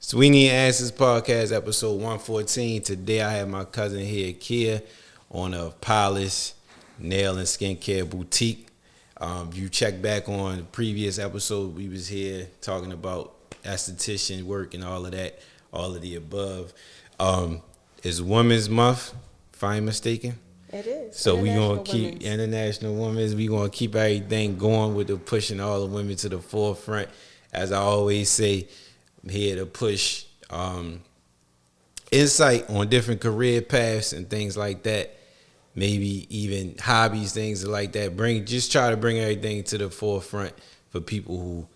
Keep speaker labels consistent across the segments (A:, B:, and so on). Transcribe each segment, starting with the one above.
A: Sweeney and Asses Podcast, episode 114. Today I have my cousin here, Kia, owner of Polish Nail and Skincare Boutique. You check back on the previous episode, we was here talking about esthetician work and all of that, all of the above. It's Women's Month, if I'm mistaken.
B: It is.
A: So we gonna keep International Women's. We gonna keep everything going with the pushing all the women to the forefront. As I always say, I'm here to push insight on different career paths and things like that. Maybe even hobbies, things like that. Just try to bring everything to the forefront for people who,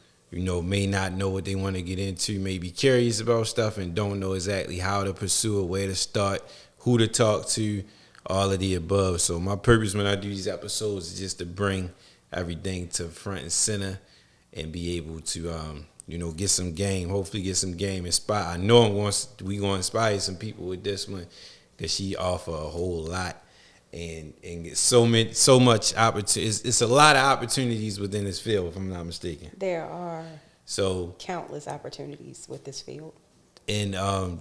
A: may not know what they want to get into, may be curious about stuff and don't know exactly how to pursue it, where to start, who to talk to, all of the above. So my purpose when I do these episodes is just to bring everything to front and center and be able to, get some game, hopefully get some game inspired. I know we going to inspire some people with this one because she offer a whole lot and get so much opportunity. It's a lot of opportunities within this field, if I'm not mistaken.
B: There are countless opportunities with this field.
A: And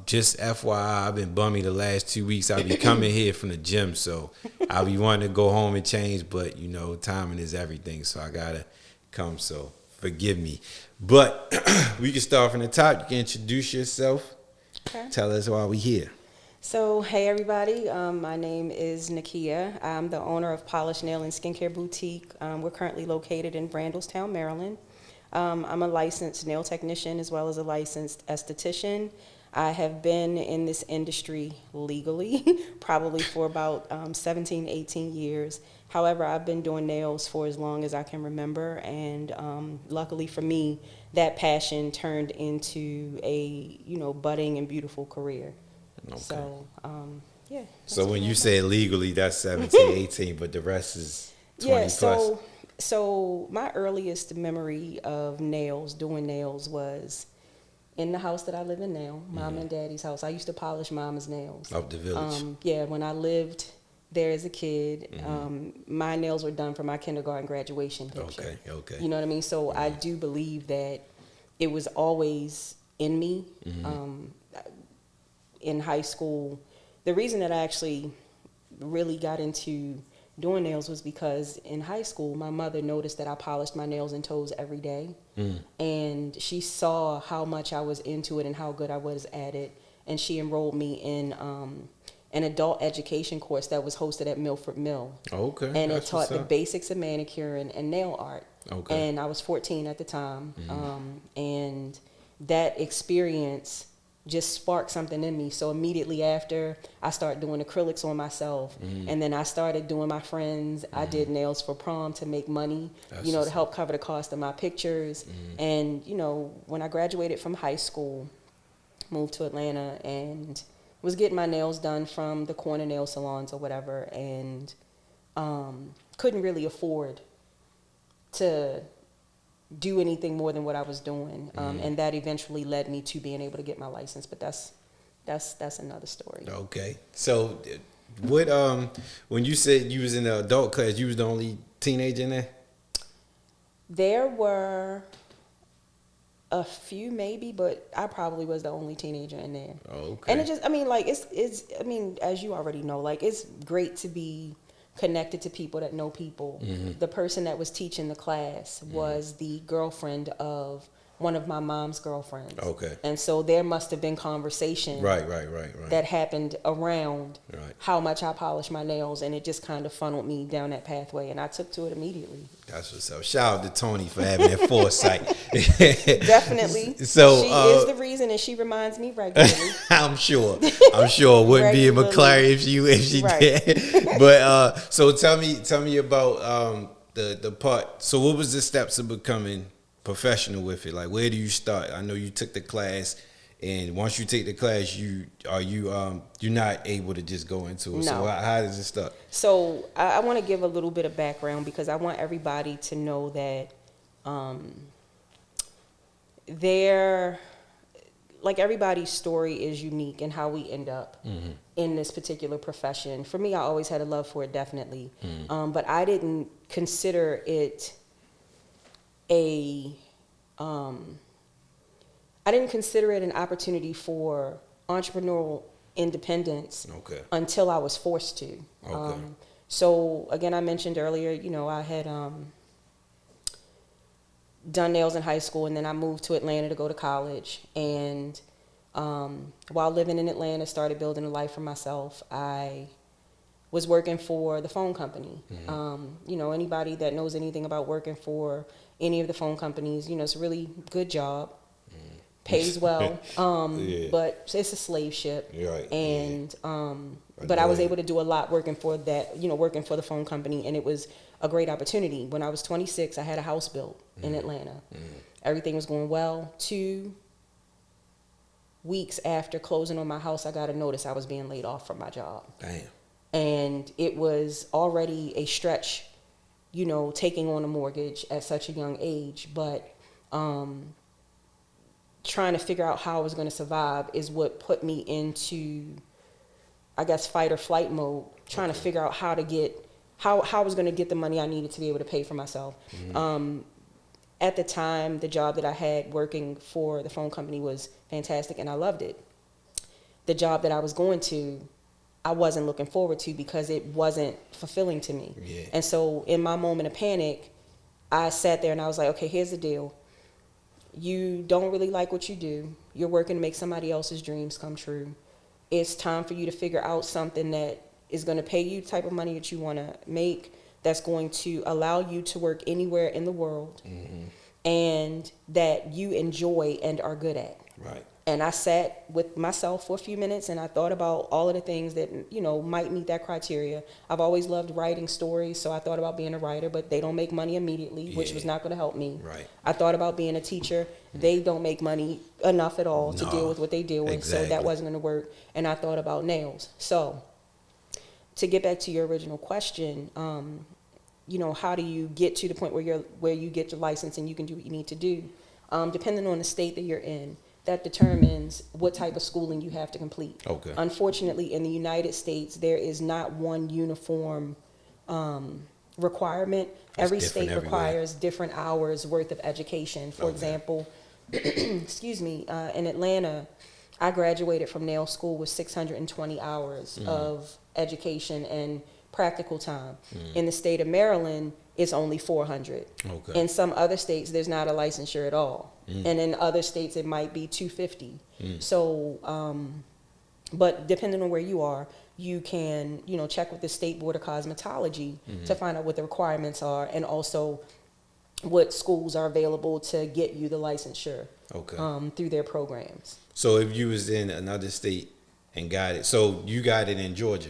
A: just FYI, I've been bummy the last 2 weeks. I'll be coming here from the gym, so I'll be wanting to go home and change, but, timing is everything, so I got to come, so forgive me. But we can start from the top. You can introduce yourself.
B: Okay.
A: Tell us why we here.
B: So, hey, everybody. My name is Nakia. I'm the owner of Polish Nail and Skincare Boutique. We're currently located in Randallstown, Maryland. I'm a licensed nail technician as well as a licensed esthetician. I have been in this industry legally probably for about 17, 18 years. However, I've been doing nails for as long as I can remember, and luckily for me, that passion turned into a budding and beautiful career.
A: Okay.
B: So, yeah.
A: So when you say legally, that's 17, 18, but the rest is 20 plus.
B: So my earliest memory of doing nails, was in the house that I live in now, Mom and Daddy's house. I used to polish Mama's nails.
A: Of the village.
B: When I lived there as a kid, my nails were done for my kindergarten graduation picture.
A: Okay.
B: You know what I mean? So I do believe that it was always in me. In high school, the reason that I actually really got into doing nails was because in high school, my mother noticed that I polished my nails and toes every day. And she saw how much I was into it and how good I was at it. And she enrolled me in an adult education course that was hosted at Milford Mill.
A: Okay.
B: And it taught the basics of manicure and nail art.
A: Okay.
B: And I was 14 at the time. And that experience just sparked something in me. So immediately after, I started doing acrylics on myself. And then I started doing my friends. I did nails for prom to make money, to help cover the cost of my pictures. And, when I graduated from high school, moved to Atlanta and was getting my nails done from the corner nail salons or whatever, and couldn't really afford to do anything more than what I was doing, and that eventually led me to being able to get my license. But that's another story.
A: Okay. So, what when you said you was in the adult class, you was the only teenager in there?
B: There were a few maybe, but I probably was the only teenager in there.
A: Okay.
B: And it just, it's as you already know, it's great to be connected to people that know people. The person that was teaching the class was the girlfriend of one of my mom's girlfriends.
A: Okay.
B: And so there must have been conversation
A: Right.
B: that happened around how much I polished my nails, and it just kind of funneled me down that pathway, and I took to it immediately.
A: That's what's up. Shout out to Tony for having that foresight.
B: Definitely.
A: So
B: she is the reason, and she reminds me regularly.
A: I'm sure it wouldn't be in McClary if she did. But so tell me about the part. So what was the steps of becoming professional with it? Like, where do you start? I know you took the class, and once you take the class, you're not able to just go into it.
B: No.
A: So how does it start? So
B: I want to give a little bit of background because I want everybody to know that everybody's story is unique in how we end up in this particular profession. For me, I always had a love for it, definitely. But I didn't consider it I didn't consider it an opportunity for entrepreneurial independence until I was forced to. So again, I mentioned earlier, you know, I had done nails in high school, and then I moved to Atlanta to go to college. And while living in Atlanta, started building a life for myself. I was working for the phone company. You know, anybody that knows anything about working for any of the phone companies, you know, it's a really good job. Pays well, but it's a slave ship. And but I was able to do a lot working for that, you know, working for the phone company, and it was a great opportunity. When I was 26, I had a house built in Atlanta. Everything was going well. 2 weeks after closing on my house, I got a notice I was being laid off from my job.
A: Damn.
B: And it was already a stretch, you know, taking on a mortgage at such a young age, but trying to figure out how I was going to survive is what put me into, I guess, fight or flight mode, trying to figure out how to get, how I was going to get the money I needed to be able to pay for myself. At the time, the job that I had working for the phone company was fantastic, and I loved it. The job that I was going to, I wasn't looking forward to because it wasn't fulfilling to me. And so in my moment of panic, I sat there and I was like, okay, here's the deal. You don't really like what you do. You're working to make somebody else's dreams come true. It's time for you to figure out something that is going to pay you the type of money that you want to make, that's going to allow you to work anywhere in the world, and that you enjoy and are good at. And I sat with myself for a few minutes and I thought about all of the things that, you know, might meet that criteria. I've always loved writing stories, so I thought about being a writer, but they don't make money immediately, which was not going to help me. I thought about being a teacher. They don't make money enough at all to deal with what they deal with, so that wasn't going to work. And I thought about nails. So to get back to your original question, you know, how do you get to the point where you get your license and you can do what you need to do? Depending on the state that you're in, that determines what type of schooling you have to complete. Unfortunately, in the United States, there is not one uniform requirement. Every state requires different hours worth of education. For example, excuse me, in Atlanta, I graduated from nail school with 620 hours of education and practical time. In the state of Maryland, it's only 400. In some other states, there's not a licensure at all. And in other states, it might be 250. So, but depending on where you are, you can, you know, check with the State Board of Cosmetology to find out what the requirements are, and also what schools are available to get you the licensure through their programs.
A: So if you was in another state and got it, so you got it in Georgia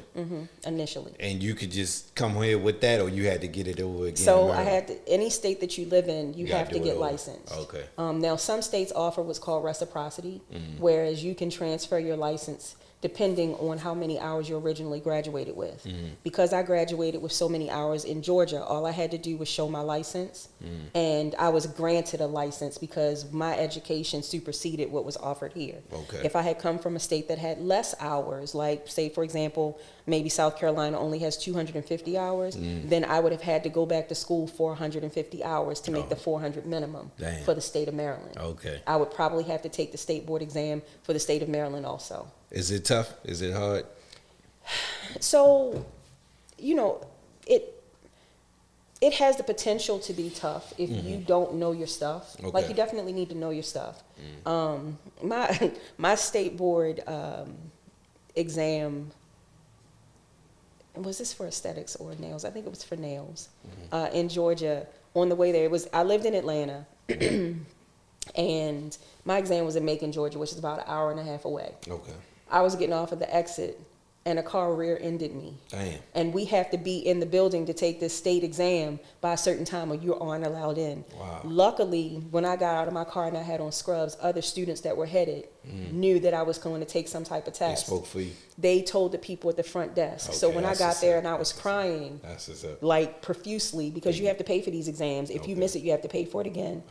B: initially,
A: and you could just come here with that, or you had to get it over again?
B: So I had to, any state that you live in, you have to get licensed. Now some states offer what's called reciprocity, whereas you can transfer your license depending on how many hours you originally graduated with. Because I graduated with so many hours in Georgia, all I had to do was show my license, and I was granted a license because my education superseded what was offered here. If I had come from a state that had less hours, like say for example, maybe South Carolina only has 250 hours, then I would have had to go back to school 450 hours to make the 400 minimum for the state of Maryland. I would probably have to take the state board exam for the state of Maryland also.
A: Is it tough? Is it hard?
B: So, you know, it has the potential to be tough if you don't know your stuff. Like, you definitely need to know your stuff. My state board exam, was this for aesthetics or nails? I think it was for nails. In Georgia, on the way there, I lived in Atlanta, and my exam was in Macon, Georgia, which is about an hour and a half away. I was getting off at the exit, and a car rear-ended me. And we have to be in the building to take this state exam by a certain time, or you aren't allowed in. Luckily, when I got out of my car and I had on scrubs, other students that were headed knew that I was going to take some type of test.
A: They spoke for you.
B: They told the people at the front desk. So when I got there and I was crying, like profusely, because you have to pay for these exams. If you miss it, you have to pay for it again.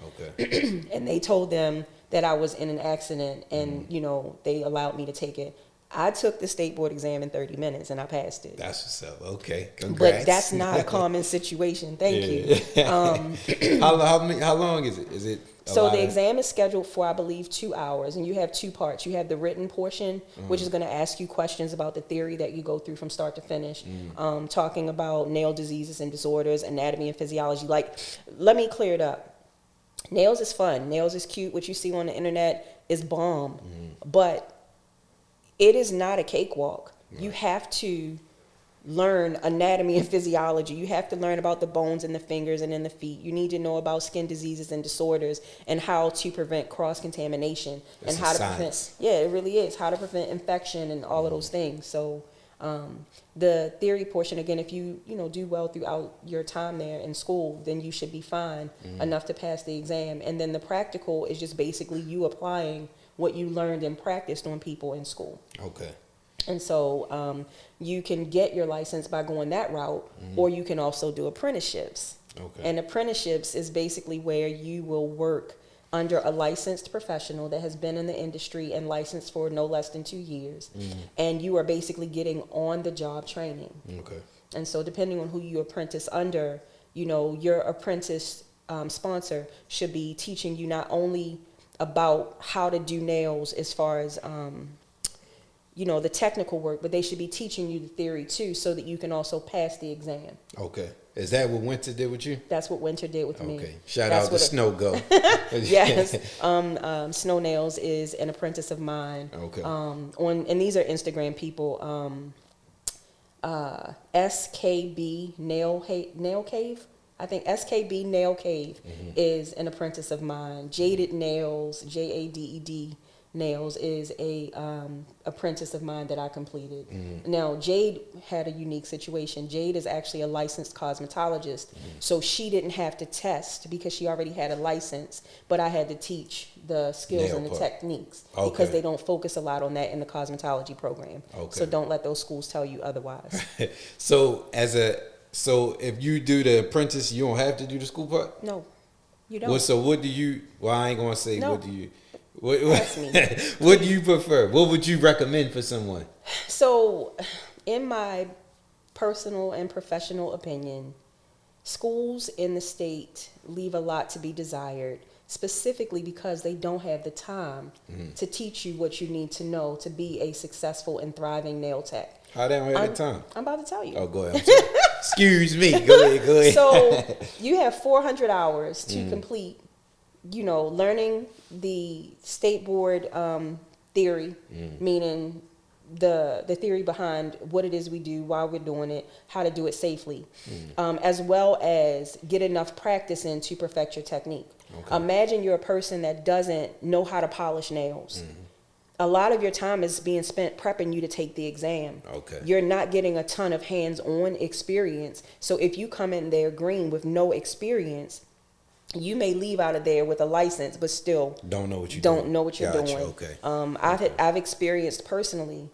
B: And they told them that I was in an accident, and you know, they allowed me to take it. I took the state board exam in 30 minutes and I passed it.
A: That's what's up. Okay, congrats.
B: But that's not a common situation. Thank you.
A: How long is it?
B: So the exam is scheduled for, I believe, 2 hours, and you have two parts. You have the written portion, which is going to ask you questions about the theory that you go through from start to finish, talking about nail diseases and disorders, anatomy and physiology. Like, let me clear it up. Nails is fun. Nails is cute. What you see on the internet is bomb. But it is not a cakewalk. Right. You have to learn anatomy and physiology. You have to learn about the bones in the fingers and in the feet. You need to know about skin diseases and disorders and how to prevent cross-contamination.
A: That's
B: and how to
A: science.
B: prevent, yeah, it really is, how to prevent infection and all of those things. So the theory portion, again, if you do well throughout your time there in school, then you should be fine enough to pass the exam. And then the practical is just basically you applying what you learned and practiced on people in school.
A: Okay.
B: And so you can get your license by going that route, or you can also do apprenticeships.
A: Okay.
B: And apprenticeships is basically where you will work under a licensed professional that has been in the industry and licensed for no less than 2 years. And you are basically getting on-the-job training.
A: Okay.
B: And so depending on who you apprentice under, your apprentice sponsor should be teaching you not only about how to do nails as far as the technical work, but they should be teaching you the theory too, so that you can also pass the exam.
A: Okay. Is that what Winter did with you?
B: That's what Winter did with me.
A: Okay. Shout out to Snow Go.
B: Yes. Snow Nails is an apprentice of mine.
A: Okay.
B: And these are Instagram people. SKB Nail Cave. I think SKB Nail Cave is an apprentice of mine. Jaded Nails, JADED Nails is a apprentice of mine that I completed. Now, Jade had a unique situation. Jade is actually a licensed cosmetologist, so she didn't have to test because she already had a license, but I had to teach the skills and the techniques because they don't focus a lot on that in the cosmetology program. Okay. So don't let those schools tell you otherwise.
A: So if you do the apprentice, you don't have to do the school part?
B: No, you don't.
A: So what do you, I ain't going to say what do you,
B: Ask me.
A: what do you prefer? What would you recommend for someone?
B: So, in my personal and professional opinion, schools in the state leave a lot to be desired, specifically because they don't have the time to teach you what you need to know to be a successful and thriving nail tech.
A: How they don't have the time?
B: I'm about to tell you.
A: Oh, go ahead. I'm sorry. Excuse me. Go ahead.
B: So, you have 400 hours to complete learning the state board theory, meaning the theory behind what it is we do, why we're doing it, how to do it safely, as well as get enough practice in to perfect your technique. Okay. Imagine you're a person that doesn't know how to polish nails. A lot of your time is being spent prepping you to take the exam. Okay. You're not getting a ton of hands-on experience. So if you come in there green with no experience, you may leave out of there with a license, but still don't know what you're doing. Okay. I've experienced personally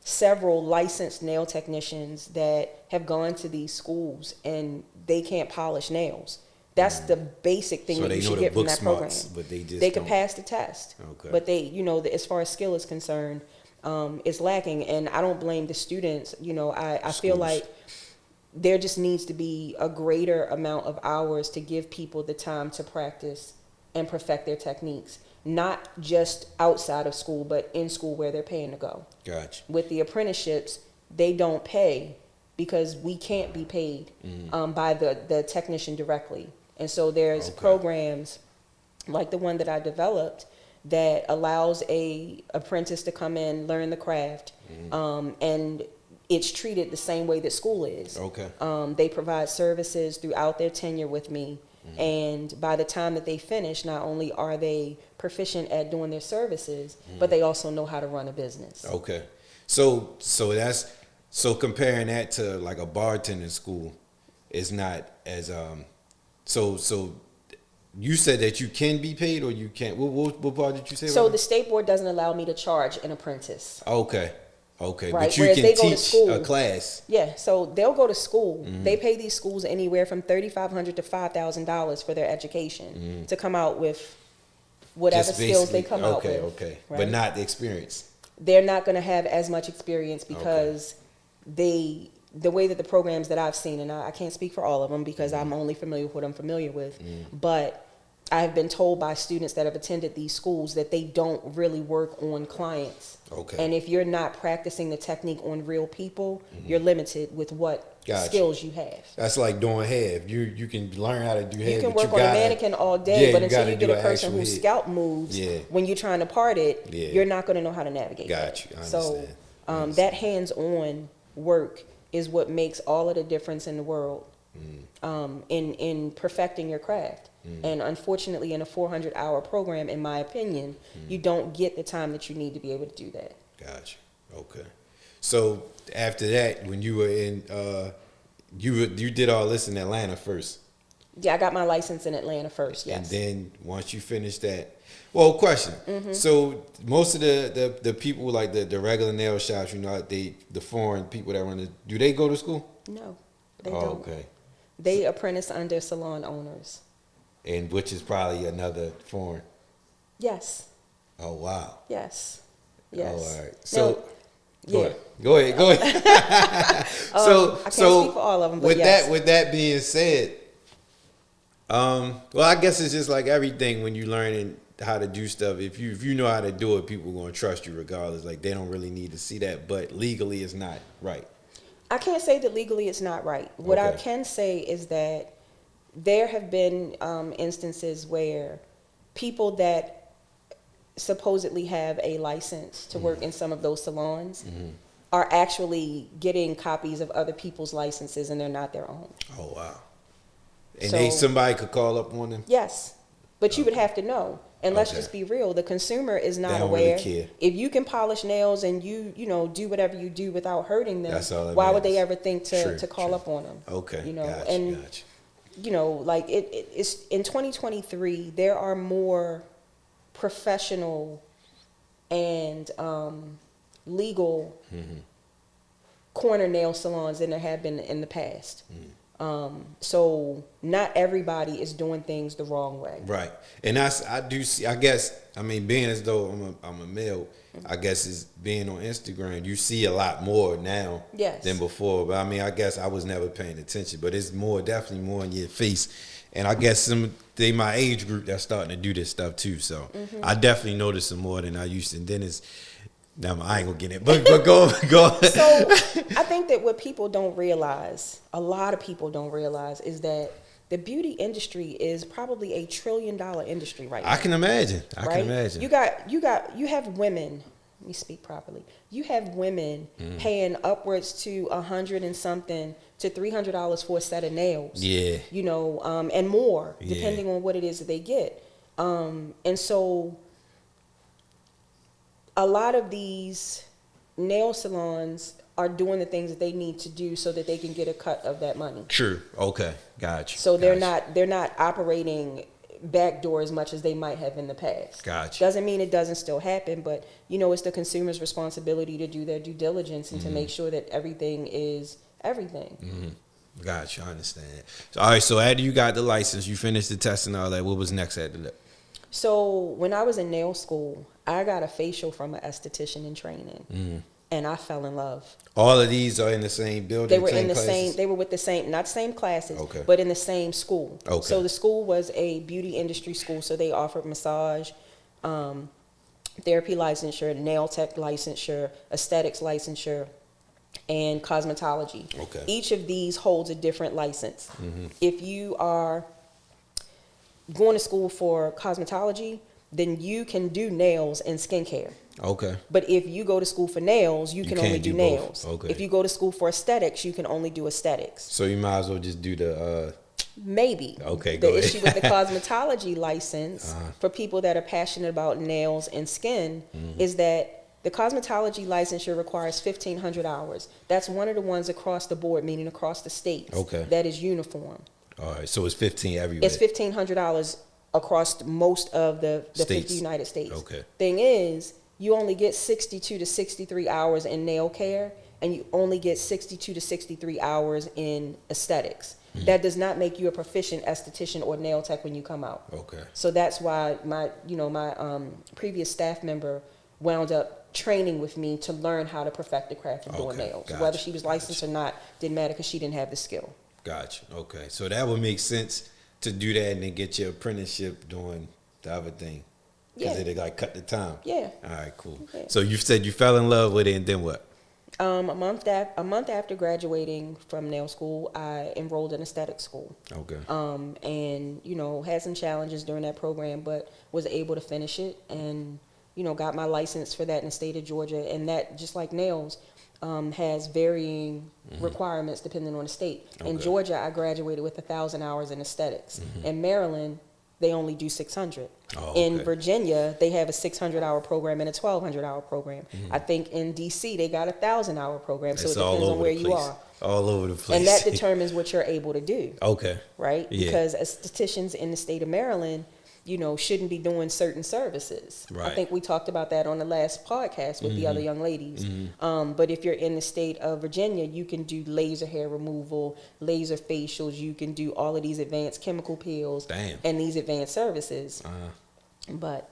B: several licensed nail technicians that have gone to these schools and they can't polish nails. That's the basic thing that you should get from that program.
A: But
B: they can pass the test. Okay. But they, as far as skill is concerned, it's lacking. And I don't blame the students. I feel like there just needs to be a greater amount of hours to give people the time to practice and perfect their techniques. Not just outside of school, but in school where they're paying to go.
A: Gotcha.
B: With the apprenticeships, they don't pay because we can't be paid by the technician directly. And so there's programs like the one that I developed that allows a apprentice to come in, learn the craft, and it's treated the same way that school is. Okay. They provide services throughout their tenure with me. And by the time that they finish, not only are they proficient at doing their services, but they also know how to run a business.
A: Okay. So comparing that to like a bartending school is not as so you said that you can be paid or you can't. What part did you say?
B: So the state board doesn't allow me to charge an apprentice.
A: Okay,
B: right.
A: But you
B: Whereas
A: can
B: they go to
A: teach
B: school.
A: a class.
B: Yeah, so they'll go to school. They pay these schools anywhere from $3,500 to $5,000 for their education to come out with whatever skills they come out with.
A: Okay, right? But not the experience.
B: They're not going to have as much experience because the way that the programs that I've seen, and I can't speak for all of them because I'm only familiar with what I'm familiar with, but I have been told by students that have attended these schools that they don't really work on clients.
A: Okay.
B: And if you're not practicing the technique on real people, you're limited with what skills you have.
A: That's like doing hair. You can learn how to do hair.
B: You can work on a mannequin all day, but until you get a person whose scalp moves, when you're trying to part it, you're not going to know how to navigate that.
A: I understand.
B: So that hands-on work is what makes all of the difference in the world in perfecting your craft. And unfortunately, in a 400-hour program, in my opinion, you don't get the time that you need to be able to do that.
A: Gotcha. Okay. So after that, when you were in, you did all this in Atlanta first.
B: Yeah, I got my license in Atlanta first. Yes.
A: And then once you finished that, well, question. So most of the people like the regular nail shops, the foreign people that run it, do they go to school?
B: No, they don't.
A: Okay.
B: They apprentice under salon owners.
A: And which is probably another foreign.
B: Yes.
A: Oh wow.
B: Yes. Yes.
A: Oh, all right. So
B: now,
A: go ahead. So
B: I can't speak for all of them. But
A: with that being said, well, I guess it's just like everything when you learning how to do stuff. If you know how to do it, people are gonna trust you regardless. Like they don't really need to see that, but legally it's not right.
B: I can't say that legally it's not right. What I can say is that there have been instances where people that supposedly have a license to work in some of those salons are actually getting copies of other people's licenses, and they're not their own.
A: Oh wow! And somebody could call up on them.
B: Yes, but you would have to know. And let's just be real: the consumer is not aware.
A: Really care.
B: If you can polish nails and you do whatever you do without hurting them, why would they ever think to call up on them?
A: Okay,
B: gotcha. Like it's in 2023, there are more professional and legal corner nail salons than there have been in the past. So not everybody is doing things the wrong way.
A: Right. And I do see, I guess, I mean, being as though I'm a male, I guess is being on Instagram, you see a lot more now than before. But I mean, I guess I was never paying attention, but it's definitely more in your face. And I guess they my age group that's starting to do this stuff too. So I definitely noticed some more than I used to. And then I ain't gonna get it, but go.
B: So I think that what people don't realize, a lot of people don't realize, is that the beauty industry is probably $1 trillion industry right now.
A: I can imagine.
B: You have women. Let me speak properly. You have women paying upwards to $100 and something to $300 for a set of nails.
A: Yeah.
B: And more depending on what it is that they get. And so a lot of these nail salons are doing the things that they need to do so that they can get a cut of that money.
A: True. Okay. Gotcha.
B: So they're not operating backdoor as much as they might have in the past.
A: Gotcha.
B: Doesn't mean it doesn't still happen, but it's the consumer's responsibility to do their due diligence and to make sure that everything is everything.
A: Gotcha. I understand. So, all right. So after you got the license, you finished the test and all that. What was next after that?
B: So when I was in nail school, I got a facial from an esthetician in training, and I fell in love.
A: All of these are in the same building.
B: They were in the same. They were with the same, not same classes, but in the same school.
A: Okay.
B: So the school was a beauty industry school, so they offered massage, therapy licensure, nail tech licensure, aesthetics licensure, and cosmetology.
A: Okay.
B: Each of these holds a different license. If you are going to school for cosmetology, then you can do nails and skincare.
A: Okay.
B: But if you go to school for nails, you can only do nails.
A: Okay.
B: If you go to school for aesthetics, you can only do aesthetics.
A: So you might as well just do the
B: maybe.
A: Okay,
B: the
A: go ahead.
B: issue with the cosmetology license for people that are passionate about nails and skin is that the cosmetology licensure requires 1,500 hours. That's one of the ones across the board, meaning across the states.
A: Okay.
B: That is uniform.
A: All right, so it's 15 everywhere.
B: It's $1,500 across most of the 50 United States.
A: Okay.
B: Thing is, you only get 62 to 63 hours in nail care, and you only get 62 to 63 hours in aesthetics. That does not make you a proficient esthetician or nail tech when you come out.
A: Okay.
B: So that's why my previous staff member wound up training with me to learn how to perfect the craft of doing nails.
A: Gotcha.
B: Whether she was licensed or not didn't matter because she didn't have the skill.
A: Gotcha. Okay. So that would make sense to do that and then get your apprenticeship doing the other thing? Because
B: Yeah.
A: it like cut the time.
B: Yeah.
A: All right, cool.
B: Yeah.
A: So you said you fell in love with it, and then what?
B: A month after graduating from nail school, I enrolled in aesthetic school.
A: Okay.
B: And had some challenges during that program, but was able to finish it, and got my license for that in the state of Georgia. And that, just like nails, has varying requirements depending on the state. In
A: Okay.
B: Georgia, I graduated with 1,000 hours in aesthetics. In Maryland, they only do 600.
A: Oh,
B: In
A: okay.
B: Virginia, they have a 600-hour program and a 1,200-hour program. I think in DC, they got a 1,000-hour program. So
A: It's
B: it depends
A: all
B: on
A: over
B: where
A: the
B: you
A: place.
B: are.
A: All over the place.
B: And that determines what you're able to do,
A: Okay.
B: right?
A: Yeah.
B: Because estheticians in the state of Maryland, shouldn't be doing certain services. I
A: Right.
B: think we talked about that on the last podcast with the other young ladies. But if you're in the state of Virginia, you can do laser hair removal, laser facials. You can do all of these advanced chemical peels
A: Damn.
B: and these advanced services.
A: Uh-huh.
B: But,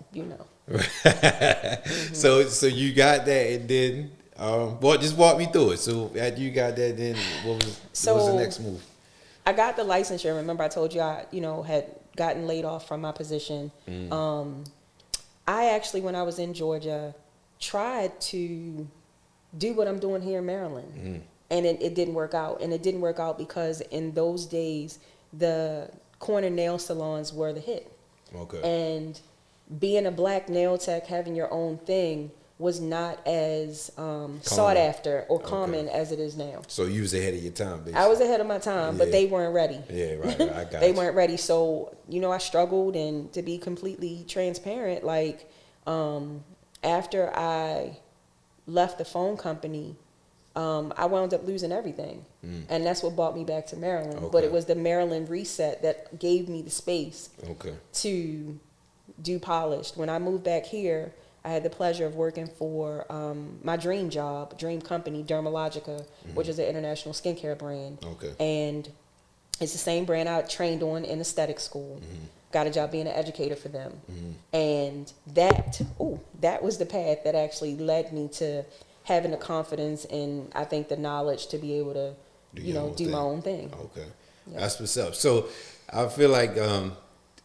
A: So you got that, and then just walk me through it. So after you got that, then what was the next move?
B: I got the licensure. Remember, I told you I, had gotten laid off from my position. I actually, when I was in Georgia, tried to do what I'm doing here in Maryland, and it didn't work out. And it didn't work out because in those days, the corner nail salons were the hit.
A: Okay.
B: And being a black nail tech, having your own thing, was not as sought after or common as it is now.
A: So you was ahead of your time, basically.
B: I was ahead of my time, but
A: Yeah.
B: they weren't ready.
A: Yeah, right. I got
B: They
A: you.
B: weren't ready. So, I struggled, and to be completely transparent, like, after I left the phone company, I wound up losing everything. And that's what brought me back to Maryland. But
A: Okay.
B: it was the Maryland reset that gave me the space
A: Okay.
B: to do polished. When I moved back here, I had the pleasure of working for my dream company, Dermalogica, which is an international skincare brand.
A: Okay.
B: And it's the same brand I trained on in aesthetic school. Got a job being an educator for them. And that was the path that actually led me to having the confidence and, I think, the knowledge to be able to, do my own thing.
A: Okay.
B: Yeah.
A: That's what's up. So I feel like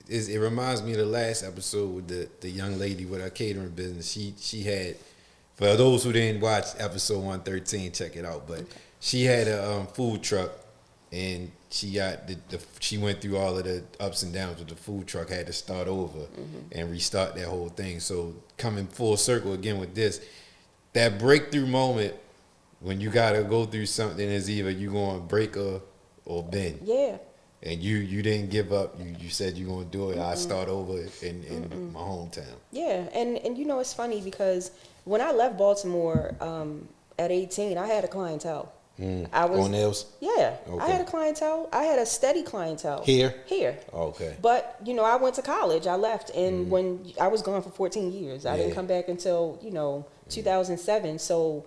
A: it reminds me of the last episode with the young lady with her catering business. She had, for those who didn't watch episode 113, check it out. But she had a food truck, and she got she went through all of the ups and downs with the food truck. Had to start over and restart that whole thing. So coming full circle again with this, that breakthrough moment when you gotta go through something is either you gonna break or bend.
B: Yeah.
A: And you didn't give up. You said you're gonna do it. I start over in my hometown.
B: Yeah, and it's funny because when I left Baltimore at 18, I had a clientele. I was
A: on nails.
B: Yeah,
A: Okay.
B: I had a clientele. I had a steady clientele
A: Here?
B: Here.
A: Okay.
B: But I went to college. I left, and when I was gone for 14 years, I didn't
A: Yeah.
B: come back until 2007. So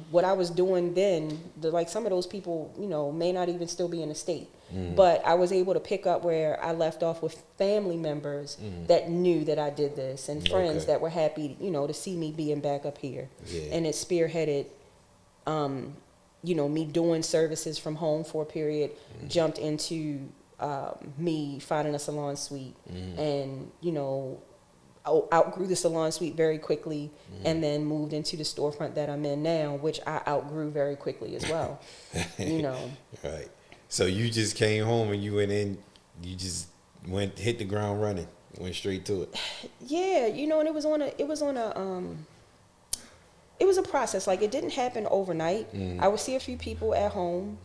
B: what I was doing then, like some of those people, may not even still be in the state. But I was able to pick up where I left off with family members that knew that I did this, and friends
A: Okay.
B: that were happy, to see me being back up here.
A: Yeah.
B: And it spearheaded, me doing services from home for a period, jumped into me finding a salon suite, and outgrew the salon suite very quickly, and then moved into the storefront that I'm in now, which I outgrew very quickly as well.
A: Right. So you just came home and you went in. You just hit the ground running, went straight to it.
B: Yeah, and it was a process. Like, it didn't happen overnight. I would see a few people at home,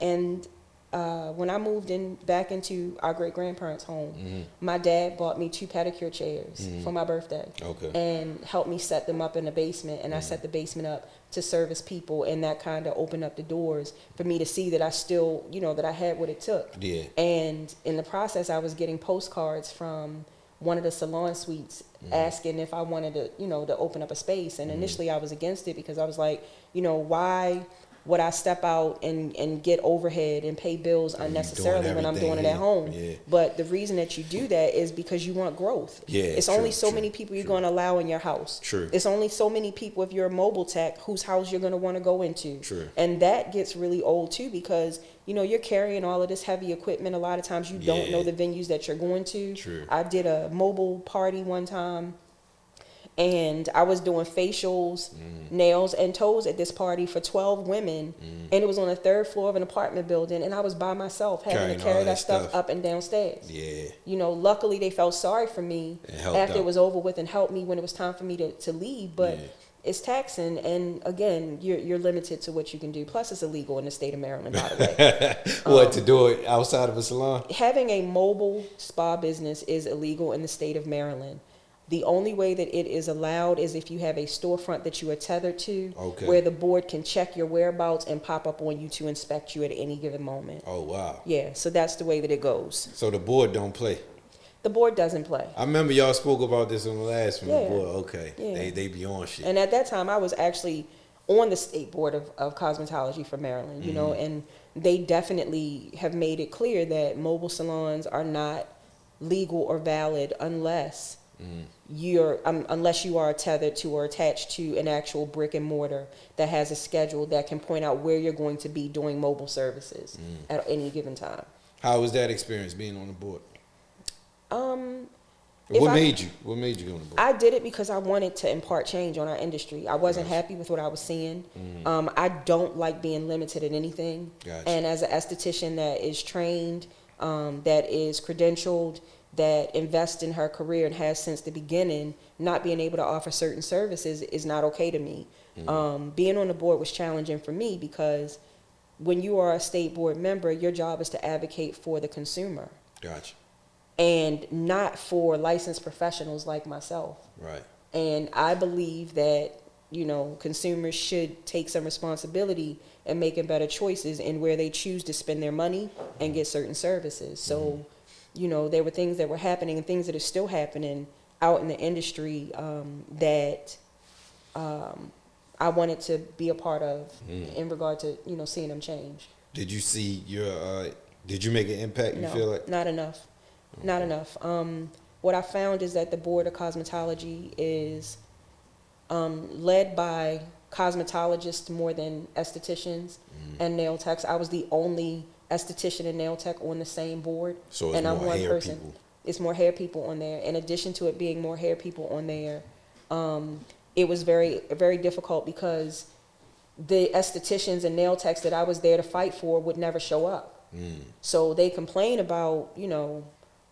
B: and when I moved back into our great grandparents' home, my dad bought me 2 pedicure chairs for my birthday, and helped me set them up in the basement. And I set the basement up to service people, and that kind of opened up the doors for me to see that I still, that I had what it took.
A: Yeah.
B: And in the process, I was getting postcards from one of the salon suites asking if I wanted to, to open up a space. And initially I was against it because I was like, why would I step out and get overhead and pay bills unnecessarily when I'm doing it at home?
A: Yeah.
B: But the reason that you do that is because you want growth.
A: Yeah,
B: it's only so many people you're going to allow in your house.
A: True.
B: It's only so many people, if you're a mobile tech, whose house you're going to want to go into.
A: True.
B: And that gets really old too, because you're carrying all of this heavy equipment. A lot of times you don't know the venues that you're going to.
A: True.
B: I did a mobile party one time, and I was doing facials, nails, and toes at this party for 12 women, and it was on the 3rd floor of an apartment building, and I was by myself having to carry that stuff up and downstairs.
A: Yeah.
B: Luckily they felt sorry for me after it was over with and helped me when it was time for me to leave, but it's taxing, and again, you're limited to what you can do. Plus, it's illegal in the state of Maryland, by the way.
A: To do it outside of a salon?
B: Having a mobile spa business is illegal in the state of Maryland. The only way that it is allowed is if you have a storefront that you are tethered to, where the board can check your whereabouts and pop up on you to inspect you at any given moment.
A: Oh, wow.
B: Yeah, so that's the way that it goes.
A: So the board don't play?
B: The board doesn't play.
A: I remember y'all spoke about this on the last one.
B: Yeah.
A: The board, okay.
B: Yeah.
A: They be on shit.
B: And at that time, I was actually on the state board of cosmetology for Maryland, and they definitely have made it clear that mobile salons are not legal or valid unless unless you are tethered to or attached to an actual brick and mortar that has a schedule that can point out where you're going to be doing mobile services at any given time.
A: How was that experience being on the board?
B: What
A: made you go on the board?
B: I did it because I wanted to impart change on our industry. I wasn't happy with what I was seeing. I don't like being limited in anything.
A: Gotcha.
B: And as an esthetician that is trained, that is credentialed, that invests in her career and has since the beginning, not being able to offer certain services is not okay to me. Being on the board was challenging for me because when you are a state board member, your job is to advocate for the consumer.
A: Gotcha.
B: And not for licensed professionals like myself.
A: Right.
B: And I believe that, consumers should take some responsibility in making better choices in where they choose to spend their money and get certain services. So, there were things that were happening and things that are still happening out in the industry that I wanted to be a part of in regard to, seeing them change.
A: Did you see did you make an impact, you feel like?
B: Not enough. Okay. Not enough. What I found is that the Board of Cosmetology is led by cosmetologists more than estheticians and nail techs. I was the only esthetician and nail tech on the same board.
A: So it's
B: and
A: more
B: I'm one
A: hair
B: person.
A: people.
B: It's more hair people on there. In addition to it being more hair people on there, it was very, very difficult because the estheticians and nail techs that I was there to fight for would never show up. So they complain about,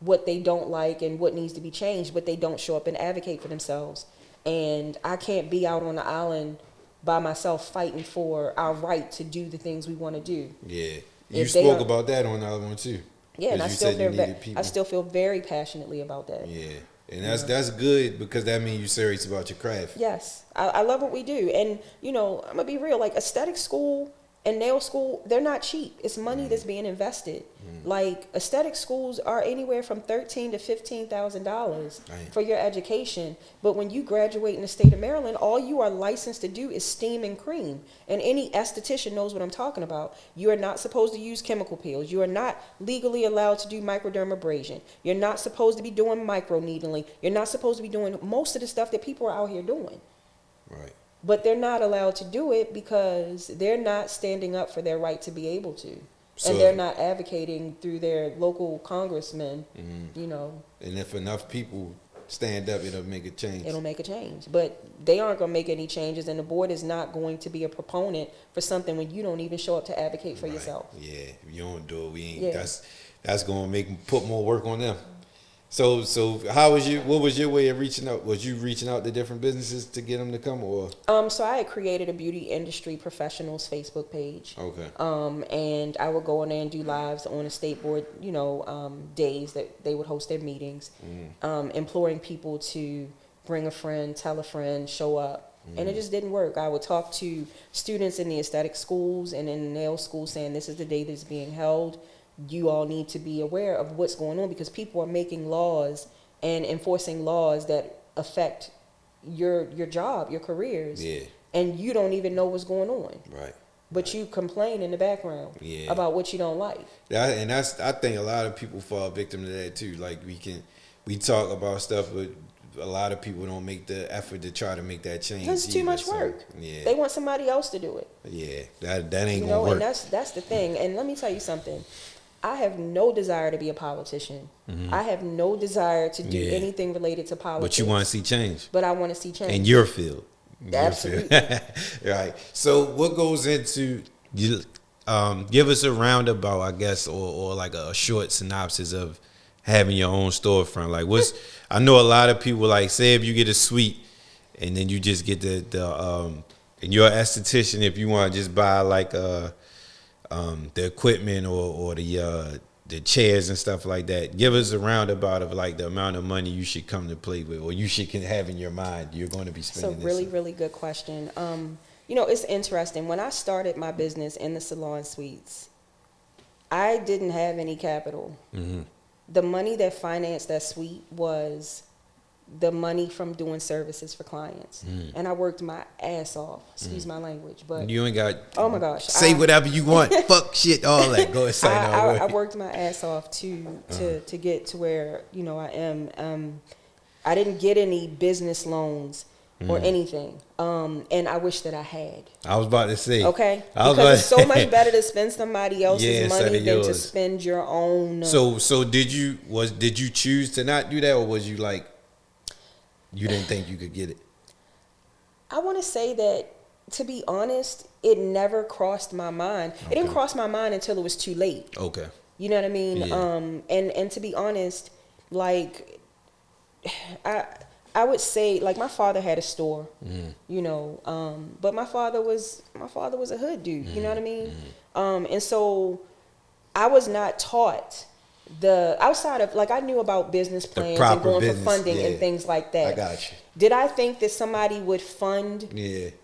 B: what they don't like and what needs to be changed, but they don't show up and advocate for themselves. And I can't be out on the island by myself fighting for our right to do the things we want to do.
A: Yeah. You spoke about that on the other one too.
B: Yeah, and I still feel very passionately about that.
A: Yeah. And that's good because that means you're serious about your craft.
B: Yes. I love what we do. And, I'm going to be real, like aesthetic school and nail school, they're not cheap. It's money that's being invested. Like aesthetic schools are anywhere from $13,000 to $15,000 for your education. But when you graduate in the state of Maryland, all you are licensed to do is steam and cream. And any esthetician knows what I'm talking about. You are not supposed to use chemical peels. You are not legally allowed to do microdermabrasion. You're not supposed to be doing microneedling. You're not supposed to be doing most of the stuff that people are out here doing.
A: Right.
B: But they're not allowed to do it because they're not standing up for their right to be able to. And they're not advocating through their local congressmen,
A: And if enough people stand up, it'll make a change.
B: It'll make a change. But they aren't going to make any changes, and the board is not going to be a proponent for something when you don't even show up to advocate for yourself.
A: Yeah, if you don't do it, we ain't. That's going to put more work on them. So what was your way of reaching out? Was you reaching out to different businesses to get them to come, or?
B: So I had created a beauty industry professionals Facebook page.
A: Okay.
B: And I would go on there and do lives on the state board, days that they would host their meetings, imploring people to bring a friend, tell a friend, show up. And it just didn't work. I would talk to students in the aesthetic schools and in the nail schools saying this is the day that's being held. You all need to be aware of what's going on because people are making laws and enforcing laws that affect your job, your careers.
A: Yeah.
B: And you don't even know what's going on.
A: Right.
B: but you complain in the background
A: Yeah.
B: about what you don't like.
A: I think a lot of people fall victim to that too. Like we talk about stuff, but a lot of people don't make the effort to try to make that change.
B: Because it's too much work.
A: Yeah.
B: They want somebody else to do it.
A: Yeah, that ain't
B: You
A: gonna
B: know,
A: work.
B: and that's the thing. And let me tell you something. I have no desire to be a politician. I have no desire to do anything related to politics.
A: But you want to see change.
B: But I want to see change.
A: In your field.
B: Absolutely.
A: Right. So what goes into you? Give us a roundabout, I guess, or like a short synopsis of having your own storefront. Like I know a lot of people, like, say if you get a suite and then you just get and you're an esthetician, if you want to just buy like the equipment or the chairs and stuff like that. Give us a roundabout of like the amount of money you should come to play with, or you should have in your mind you're going to be spending.
B: It's a really, really good question. You know, it's interesting. When I started my business in the salon suites, I didn't have any capital.
A: Mm-hmm.
B: The money that financed that suite was the money from doing services for clients. And I worked my ass off. Excuse my language. But
A: you ain't got,
B: oh my gosh,
A: say whatever you want. Fuck shit, all that. Go ahead,
B: I worked my ass off to get to where, you know, I am. I didn't get any business loans or anything. And I wish that I had.
A: I was about to say.
B: Okay? Because it's so much better to spend somebody else's money than to spend your own.
A: So did you choose to not do that, or was you like, you didn't think you could get it?
B: I want to say that, to be honest, it never crossed my mind.
A: Okay.
B: It didn't cross my mind until it was too late.
A: Okay.
B: You know what I mean?
A: Yeah.
B: And to be honest, like, I would say, like, my father had a store, you know, but my father was a hood dude. You know what I mean? And so I was not taught the outside of, like, I knew about business plans and going for funding and things like that.
A: I got you.
B: Did I think that somebody would fund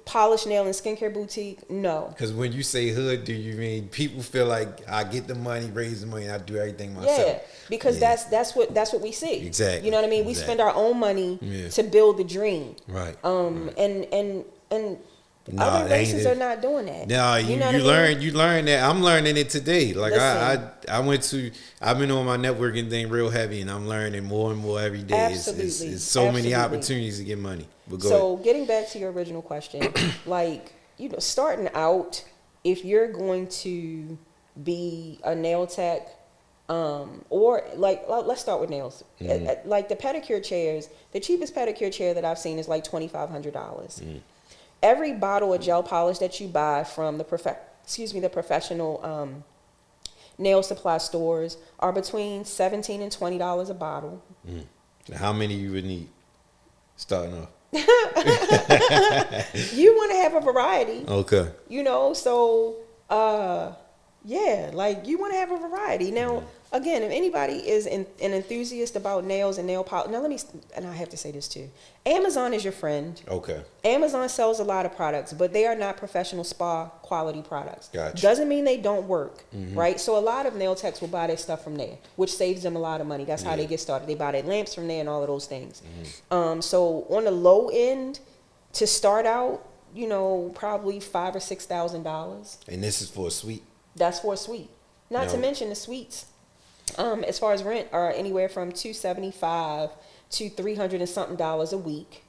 B: Polish Nail and Skincare Boutique? No.
A: Because when you say hood, do you mean people feel like I get the money, raise the money, and I do everything myself?
B: Yeah, because that's what we see.
A: Exactly.
B: You know what I mean? We spend our own money to build the dream.
A: Right.
B: And other races are not doing that.
A: No, you learn that. I'm learning it today. Like, I've been on my networking thing real heavy, and I'm learning more and more every day.
B: Absolutely.
A: It's so many opportunities to get money. But
B: so getting back to your original question, like, you know, starting out, if you're going to be a nail tech, or like, let's start with nails. Like the pedicure chairs, the cheapest pedicure chair that I've seen is like $2,500. Every bottle of gel polish that you buy from the professional nail supply stores are between $17 and $20 a bottle.
A: How many you would need starting off?
B: You want to have a variety.
A: Okay.
B: You know, so yeah, like, you want to have a variety. Now, again, if anybody is an enthusiast about nails and nail polish, now and I have to say this too. Amazon is your friend.
A: Okay.
B: Amazon sells a lot of products, but they are not professional spa quality products.
A: Gotcha.
B: Doesn't mean they don't work, right? So a lot of nail techs will buy their stuff from there, which saves them a lot of money. That's how they get started. They buy their lamps from there and all of those things. So on the low end, to start out, you know, probably $5,000 or $6,000.
A: And this is for a suite?
B: That's for a suite. Not to mention the suites, as far as rent, are anywhere from $275 to $300 and something a week.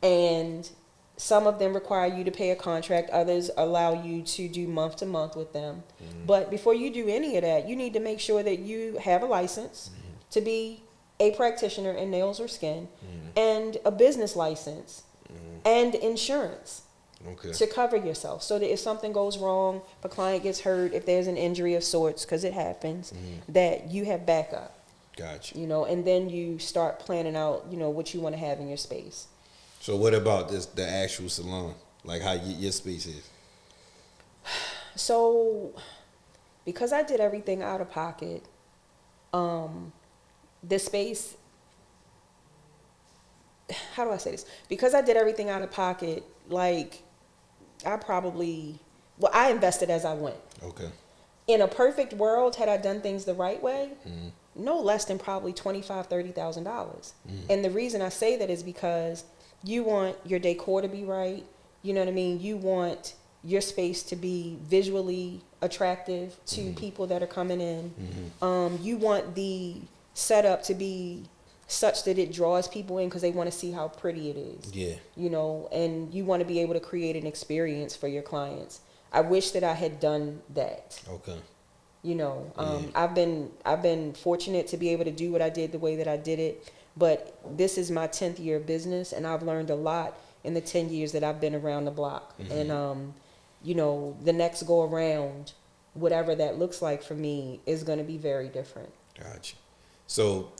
B: And some of them require you to pay a contract. Others allow you to do month to month with them. But before you do any of that, you need to make sure that you have a license to be a practitioner in nails or skin, and a business license, and insurance.
A: Okay.
B: To cover yourself, so that if something goes wrong, if a client gets hurt, if there's an injury of sorts, because it happens, that you have backup.
A: Gotcha.
B: You know, and then you start planning out, you know, what you want to have in your space.
A: So what about the actual salon? Like, how your space is?
B: So, because I did everything out of pocket, the space, how do I say this? Because I did everything out of pocket, like, I invested as I went.
A: Okay.
B: In a perfect world, had I done things the right way, no less than probably $25,000, $30,000. And the reason I say that is because you want your decor to be right. You know what I mean? You want your space to be visually attractive to people that are coming in. You want the setup to be such that it draws people in because they want to see how pretty it is.
A: Yeah.
B: You know, and you want to be able to create an experience for your clients. I wish that I had done that.
A: Okay.
B: You know,
A: Yeah.
B: I've been fortunate to be able to do what I did the way that I did it, but this is my 10th year of business, and I've learned a lot in the 10 years that I've been around the block. And you know, the next go around, whatever that looks like for me, is going to be very different.
A: Gotcha. So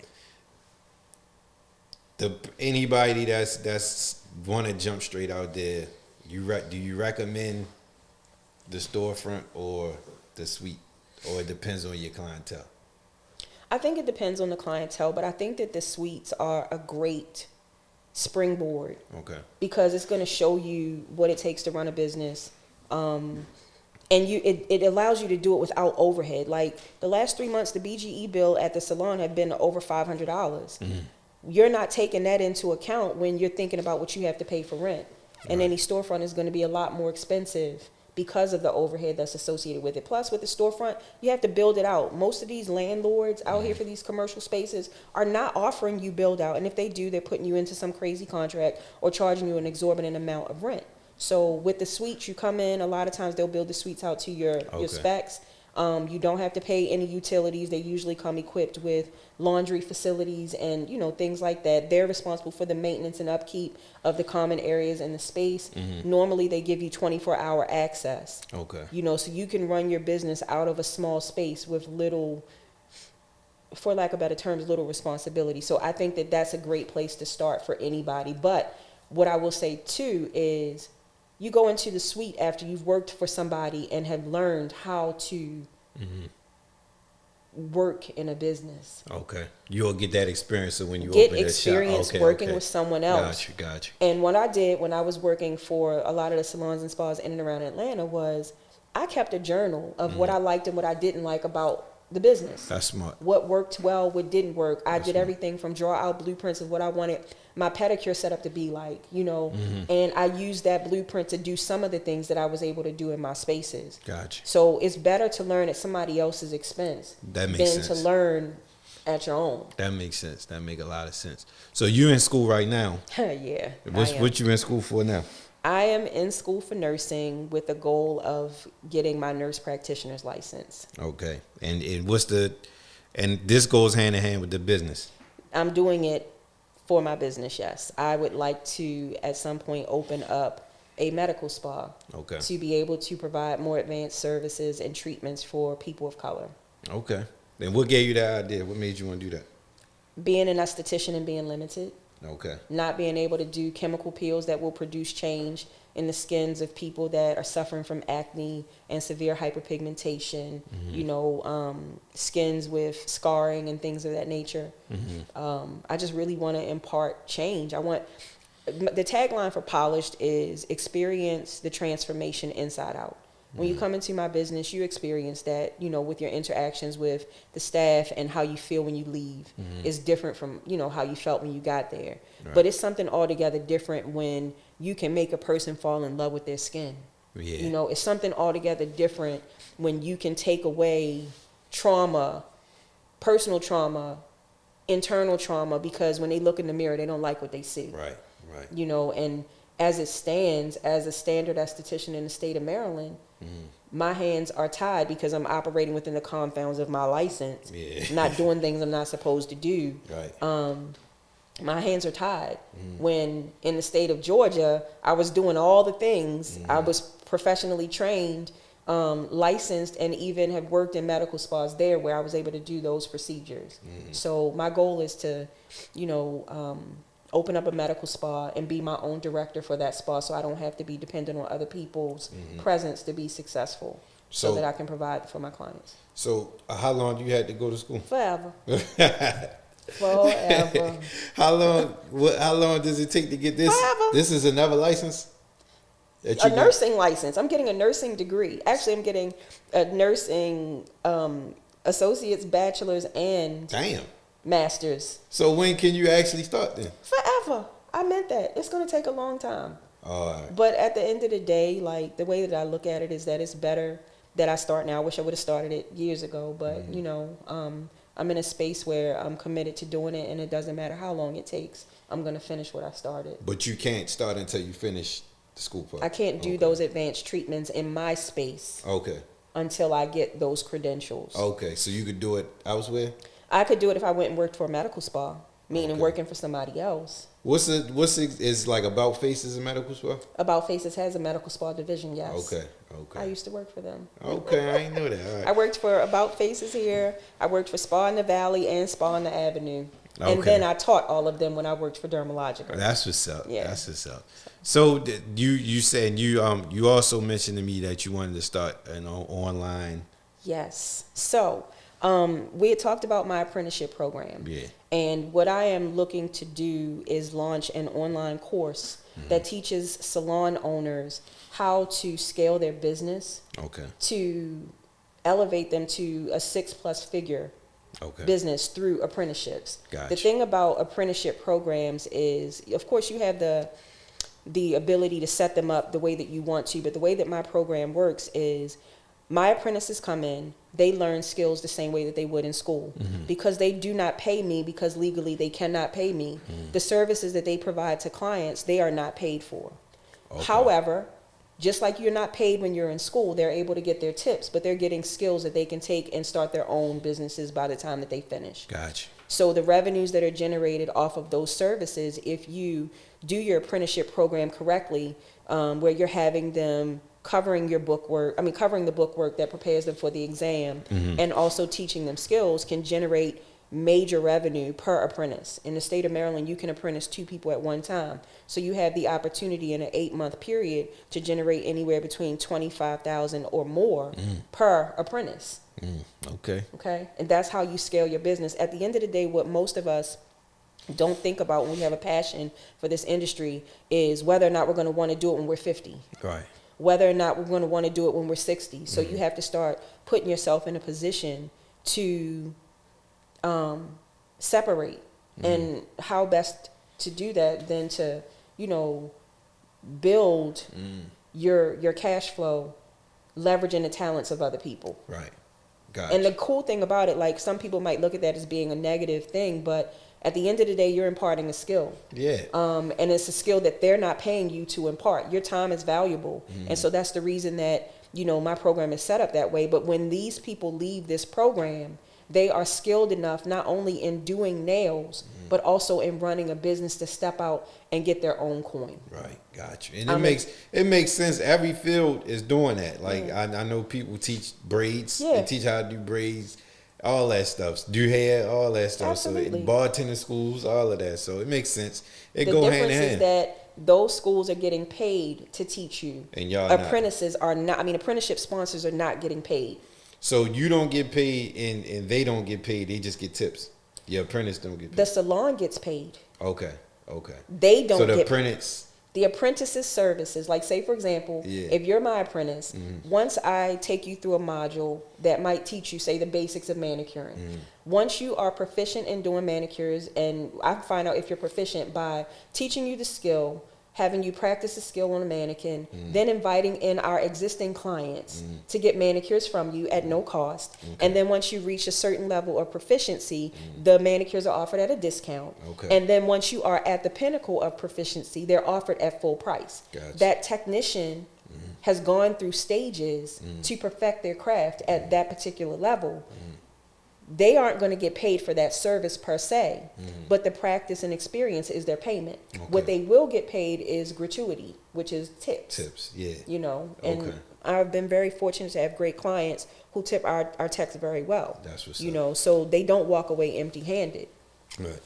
A: anybody that's want to jump straight out there, do you recommend the storefront or the suite, or it depends on your clientele?
B: I think it depends on the clientele, but I think that the suites are a great springboard.
A: Okay.
B: Because it's going to show you what it takes to run a business. And it allows you to do it without overhead. Like the last 3 months, the BGE bill at the salon have been over $500. You're not taking that into account when you're thinking about what you have to pay for rent. And any storefront is going to be a lot more expensive because of the overhead that's associated with it. Plus, with the storefront, you have to build it out. Most of these landlords out here for these commercial spaces are not offering you build out. And if they do, they're putting you into some crazy contract or charging you an exorbitant amount of rent. So with the suites, you come in, a lot of times they'll build the suites out to your specs. You don't have to pay any utilities. They usually come equipped with laundry facilities and, you know, things like that. They're responsible for the maintenance and upkeep of the common areas in the space. Normally, they give you 24-hour access.
A: Okay.
B: You know, so you can run your business out of a small space with little, for lack of better terms, little responsibility. So I think that that's a great place to start for anybody. But what I will say, too, is you go into the suite after you've worked for somebody and have learned how to work in a business.
A: Okay. You'll get that experience when you
B: Get
A: open that shop.
B: experience working with someone else.
A: Gotcha.
B: And what I did when I was working for a lot of the salons and spas in and around Atlanta was I kept a journal of what I liked and what I didn't like about the business.
A: That's smart.
B: What worked well, what didn't work. I did everything from draw out blueprints of what I wanted my pedicure setup to be like, you know, and I used that blueprint to do some of the things that I was able to do in my spaces.
A: Gotcha.
B: So it's better to learn at somebody else's expense
A: That makes
B: than
A: sense.
B: to learn at your own.
A: That makes sense. That make a lot of sense. So you're in school right now.
B: Yeah.
A: What you in school for now?
B: I am in school for nursing with the goal of getting my nurse practitioner's license.
A: Okay. And this goes hand in hand with the business.
B: I'm doing it for my business, yes. I would like to, at some point, open up a medical spa.
A: Okay.
B: To be able to provide more advanced services and treatments for people of color.
A: Okay. Then what gave you that idea? What made you want to do that?
B: Being an esthetician and being limited.
A: Okay.
B: Not being able to do chemical peels that will produce change in the skins of people that are suffering from acne and severe hyperpigmentation, you know, skins with scarring and things of that nature. I just really want to impart change. The tagline for Polished is experience the transformation inside out. When you come into my business, you experience that, you know, with your interactions with the staff, and how you feel when you leave is different from, you know, how you felt when you got there. Right. But it's something altogether different when you can make a person fall in love with their skin. Yeah. You know, it's something altogether different when you can take away trauma, personal trauma, internal trauma, because when they look in the mirror, they don't like what they see.
A: Right.
B: You know, and as it stands, as a standard esthetician in the state of Maryland, my hands are tied because I'm operating within the confines of my license, not doing things I'm not supposed to do.
A: Right.
B: My hands are tied. When in the state of Georgia, I was doing all the things. I was professionally trained, licensed, and even have worked in medical spas there where I was able to do those procedures. So my goal is to, you know, open up a medical spa and be my own director for that spa, so I don't have to be dependent on other people's presence to be successful, so that I can provide for my clients.
A: So how long do you had to go to school?
B: Forever. Forever.
A: How long does it take to get this?
B: Forever.
A: This is another license?
B: A nursing license. I'm getting a nursing degree. Actually, I'm getting a nursing associate's, bachelor's, and master's.
A: So when can you actually start then?
B: Forever. I meant that. It's going to take a long time. But at the end of the day, like the way that I look at it is that it's better that I start now. I wish I would have started it years ago, but you know, I'm in a space where I'm committed to doing it, and it doesn't matter how long it takes. I'm gonna finish what I started.
A: But you can't start until you finish the school part.
B: I can't do those advanced treatments in my space.
A: Okay.
B: Until I get those credentials.
A: Okay, so you could do it elsewhere?
B: I could do it if I went and worked for a medical spa, meaning working for somebody else.
A: Is like About Faces a medical spa?
B: About Faces has a medical spa division, yes.
A: Okay.
B: I used to work for them.
A: Okay, I didn't know that. All right.
B: I worked for About Faces here. I worked for Spa in the Valley and Spa in the Avenue. And then I taught all of them when I worked for Dermalogica.
A: That's what's up.
B: Yeah.
A: That's what's up. So you said you also mentioned to me that you wanted to start an online.
B: Yes. So we had talked about my apprenticeship program.
A: Yeah.
B: And what I am looking to do is launch an online course that teaches salon owners how to scale their business.
A: Okay.
B: To elevate them to a 6+ figure business through apprenticeships.
A: Gotcha.
B: The thing about apprenticeship programs is, of course, you have the ability to set them up the way that you want to, but the way that my program works is my apprentices come in, they learn skills the same way that they would in school. Because they do not pay me, because legally they cannot pay me, the services that they provide to clients, they are not paid for. However, just like you're not paid when you're in school, they're able to get their tips, but they're getting skills that they can take and start their own businesses by the time that they finish.
A: Gotcha.
B: So the revenues that are generated off of those services, if you do your apprenticeship program correctly, where you're having them covering the book work that prepares them for the exam, and also teaching them skills, can generate major revenue per apprentice. In the state of Maryland, you can apprentice 2 people at one time. So you have the opportunity in an 8-month period to generate anywhere between $25,000 or more per apprentice. Okay. And that's how you scale your business. At the end of the day, what most of us don't think about when we have a passion for this industry is whether or not we're going to want to do it when we're 50.
A: Right.
B: Whether or not we're going to want to do it when we're 60. So you have to start putting yourself in a position to separate. And how best to do that than to, build your cash flow, leveraging the talents of other people.
A: Right. Gotcha.
B: And the cool thing about it, like some people might look at that as being a negative thing, but at the end of the day, you're imparting a skill.
A: Yeah.
B: And it's a skill that they're not paying you to impart. Your time is valuable. And so that's the reason that, my program is set up that way. But when these people leave this program, they are skilled enough not only in doing nails, but also in running a business to step out and get their own coin.
A: Right, got you. And it makes sense. Every field is doing that. Like I know people teach braids, they teach how to do braids, all that stuff. Do hair, all that stuff.
B: Absolutely.
A: So bartending schools, all of that. So it makes sense. It
B: the
A: go hand in
B: difference
A: hand.
B: is that those schools are getting paid to teach you.
A: And y'all
B: apprentices are not. I mean, apprenticeship sponsors are not getting paid.
A: So you don't get paid and they don't get paid. They just get tips. Your apprentice don't get paid.
B: The salon gets paid.
A: Okay.
B: They don't
A: so the
B: get
A: apprentice.
B: The apprentice's services, like say for example, if you're my apprentice, once I take you through a module that might teach you, say, the basics of manicuring. Once you are proficient in doing manicures, and I find out if you're proficient by teaching you the skill, having you practice the skill on a mannequin, then inviting in our existing clients to get manicures from you at no cost. And then once you reach a certain level of proficiency, the manicures are offered at a discount. And then once you are at the pinnacle of proficiency, they're offered at full price.
A: Gotcha.
B: That technician has gone through stages to perfect their craft at that particular level. They aren't going to get paid for that service per se, but the practice and experience is their payment. What they will get paid is gratuity, which is tips. And I've been very fortunate to have great clients who tip our techs very well.
A: That's what's up.
B: So they don't walk away empty-handed.
A: Right.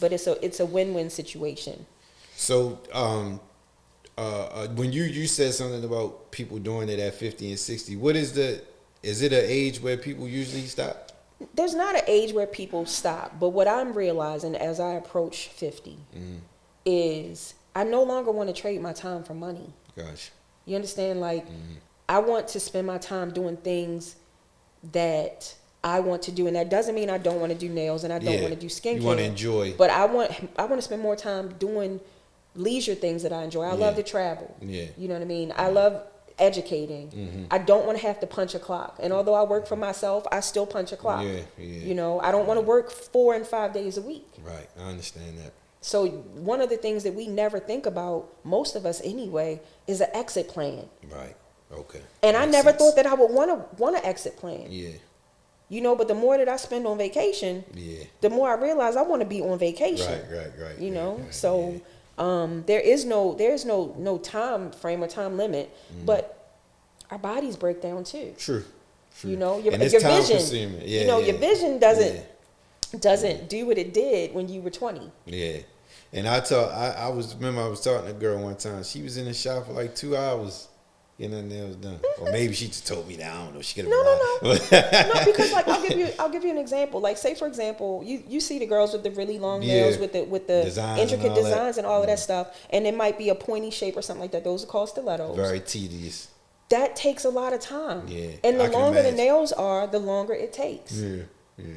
B: But it's a win-win situation.
A: So when you said something about people doing it at 50 and 60, is it an age where people usually stop?
B: There's not an age where people stop, but what I'm realizing as I approach 50 is I no longer want to trade my time for money.
A: Gosh.
B: You understand? Like, I want to spend my time doing things that I want to do, and that doesn't mean I don't want to do nails and I don't want to do skincare.
A: You want to enjoy.
B: But I want to spend more time doing leisure things that I enjoy. I love to travel.
A: Yeah.
B: You know what I mean? I love educating. I don't want to have to punch a clock. And although I work for myself, I still punch a clock.
A: Yeah, yeah.
B: You know, I don't want to work 4 and 5 days a week.
A: Right. I understand that.
B: So one of the things that we never think about, most of us anyway, is an exit plan.
A: Right. Okay.
B: And I
A: Makes
B: never
A: sense.
B: thought that I would want an exit plan.
A: Yeah.
B: You know, but the more that I spend on vacation,
A: Yeah.
B: the more I realize I want to be on vacation.
A: Right.
B: You know,
A: yeah,
B: so
A: yeah.
B: there's no time frame or time limit, but our bodies break down too.
A: True.
B: You know, your
A: And it's
B: vision.
A: time-consuming. Yeah,
B: you know,
A: yeah.
B: your vision doesn't do what it did when you were 20.
A: Yeah. And I was talking to a girl one time. She was in the shop for like 2 hours getting her nails done. Or maybe she just told me that. I don't know. She could have
B: No. No, because like I'll give you an example. Like say for example, you see the girls with the really long nails with the
A: Designs
B: intricate
A: and all
B: designs
A: that.
B: and all of that stuff, and it might be a pointy shape or something like that. Those are called stilettos.
A: Very tedious.
B: That takes a lot of time.
A: Yeah,
B: And the
A: I can
B: longer the
A: imagine.
B: nails are, the longer it takes.
A: Yeah.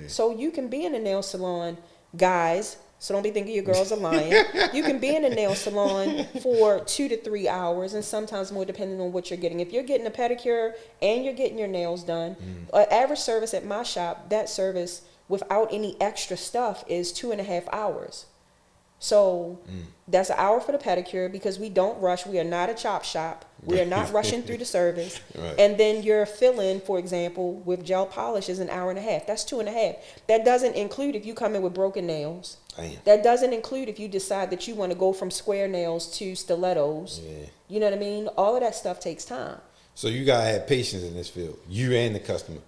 B: So you can be in a nail salon, guys. So don't be thinking your girls are lying. You can be in a nail salon for 2 to 3 hours, and sometimes more, depending on what you're getting. If you're getting a pedicure and you're getting your nails done, an average service at my shop, that service without any extra stuff is 2.5 hours. So that's an hour for the pedicure because we don't rush. We are not a chop shop. We are not rushing through the service.
A: Right.
B: And then your fill-in, for example, with gel polish is an hour and a half. That's 2.5. That doesn't include if you come in with broken nails.
A: Damn.
B: That doesn't include if you decide that you want to go from square nails to stilettos.
A: Yeah.
B: You know what I mean? All of that stuff takes time.
A: So you gotta have patience in this field. You and the customer.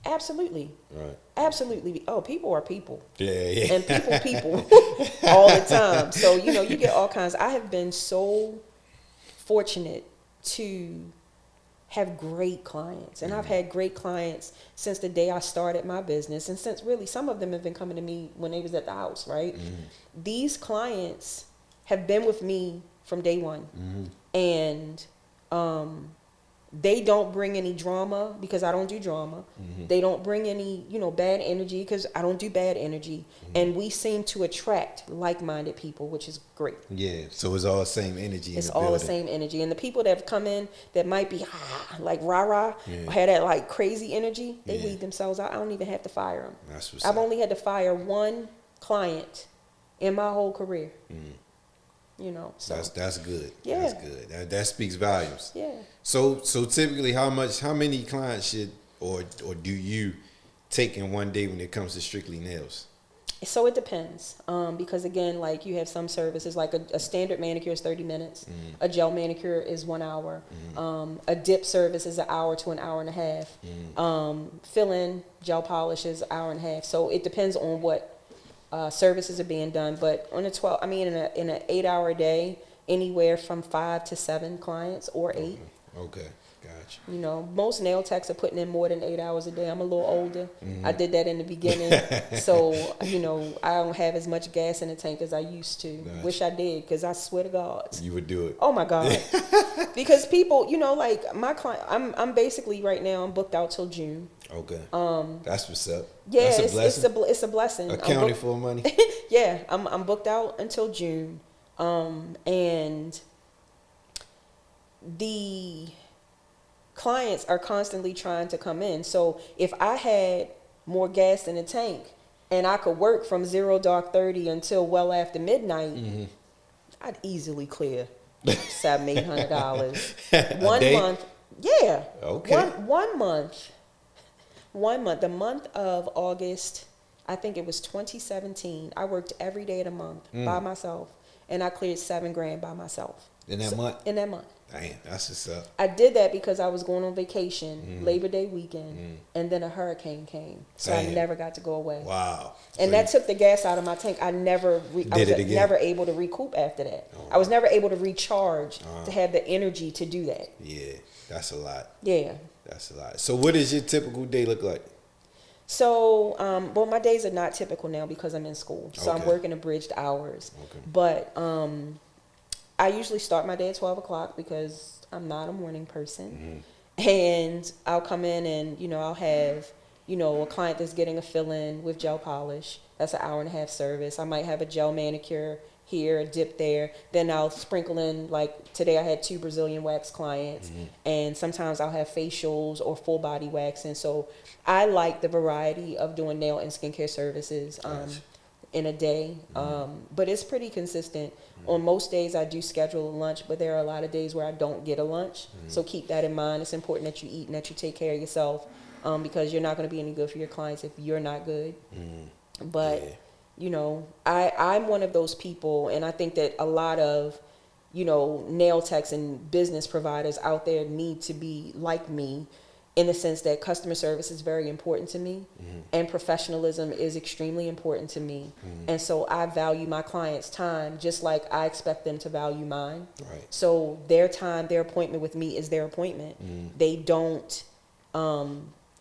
B: Absolutely.
A: Right.
B: Absolutely. Oh, people are people.
A: Yeah.
B: And people all the time. So, you know, you get all kinds. I have been so fortunate to have great clients. And I've had great clients since the day I started my business. And since really some of them have been coming to me when they was at the house, right? These clients have been with me from day one. And they don't bring any drama because I don't do drama. They don't bring any, you know, bad energy because I don't do bad energy. And we seem to attract like-minded people, which is great.
A: Yeah. So it's all the same energy.
B: It's
A: in the
B: all the
A: building.
B: same energy. And the people that have come in that might be like rah-rah or had that like crazy energy, they weed themselves out. I don't even have to fire them.
A: That's what's
B: I've
A: up.
B: only had to fire one client in my whole career. You know, so
A: That's good.
B: Yeah.
A: That's good. That speaks volumes.
B: yeah.
A: So typically, how many clients should or do you take in one day when it comes to strictly nails?
B: So it depends, because again, like you have some services, like a standard manicure is 30 minutes, a gel manicure is 1 hour, a dip service is an hour to an hour and a half, fill-in gel polish is an hour and a half. So it depends on what services are being done. But on a 12, I mean, in an 8 hour day, anywhere from 5 to 7 clients or 8.
A: Okay, gotcha.
B: You know, most nail techs are putting in more than 8 hours a day. I'm a little older. I did that in the beginning. So, you know, I don't have as much gas in the tank as I used to.
A: Gotcha.
B: Wish I did, because I swear to God.
A: You would do it.
B: Oh, my God. Because people, you know, like my client, I'm basically right now, I'm booked out till June.
A: Okay. That's what's up.
B: Yeah,
A: That's a blessing.
B: it's a blessing.
A: Accounted for money.
B: Yeah, I'm booked out until June. And the clients are constantly trying to come in. So if I had more gas in the tank and I could work from 0 dark 30 until well after midnight, I'd easily clear $700-800 1
A: day?
B: month. Yeah.
A: Okay.
B: One month. 1 month. The month of August, I think it was 2017. I worked every day of the month by myself, and I cleared $7,000 by myself.
A: In that month?
B: In that month.
A: Damn, that's what's up.
B: I did that because I was going on vacation, Labor Day weekend, and then a hurricane came, so I
A: Damn.
B: never got to go away.
A: Wow.
B: And
A: So
B: that took the gas out of my tank. I was never able to recoup after that. I was never able to recharge to have the energy to do that.
A: Yeah, that's a lot.
B: Yeah.
A: That's a lot. So what does your typical day look like?
B: So, well, my days are not typical now because I'm in school. So I'm
A: Okay.
B: working abridged hours.
A: Okay.
B: But I usually start my day at 12 o'clock because I'm not a morning person. And I'll come in and, you know, I'll have, you know, a client that's getting a fill-in with gel polish. That's an hour and a half service. I might have a gel manicure here, a dip there. Then I'll sprinkle in, like today I had 2 Brazilian wax clients, and sometimes I'll have facials or full body wax. And so I like the variety of doing nail and skincare services in a day. But it's pretty consistent. On most days I do schedule a lunch, but there are a lot of days where I don't get a lunch. So keep that in mind. It's important that you eat and that you take care of yourself, because you're not going to be any good for your clients if you're not good. But you know, I'm one of those people, and I think that a lot of, you know, nail techs and business providers out there need to be like me, in the sense that customer service is very important to me, and professionalism is extremely important to me. And so I value my clients' time just like I expect them to value mine.
A: Right.
B: So their time, their appointment with me is their appointment. They don't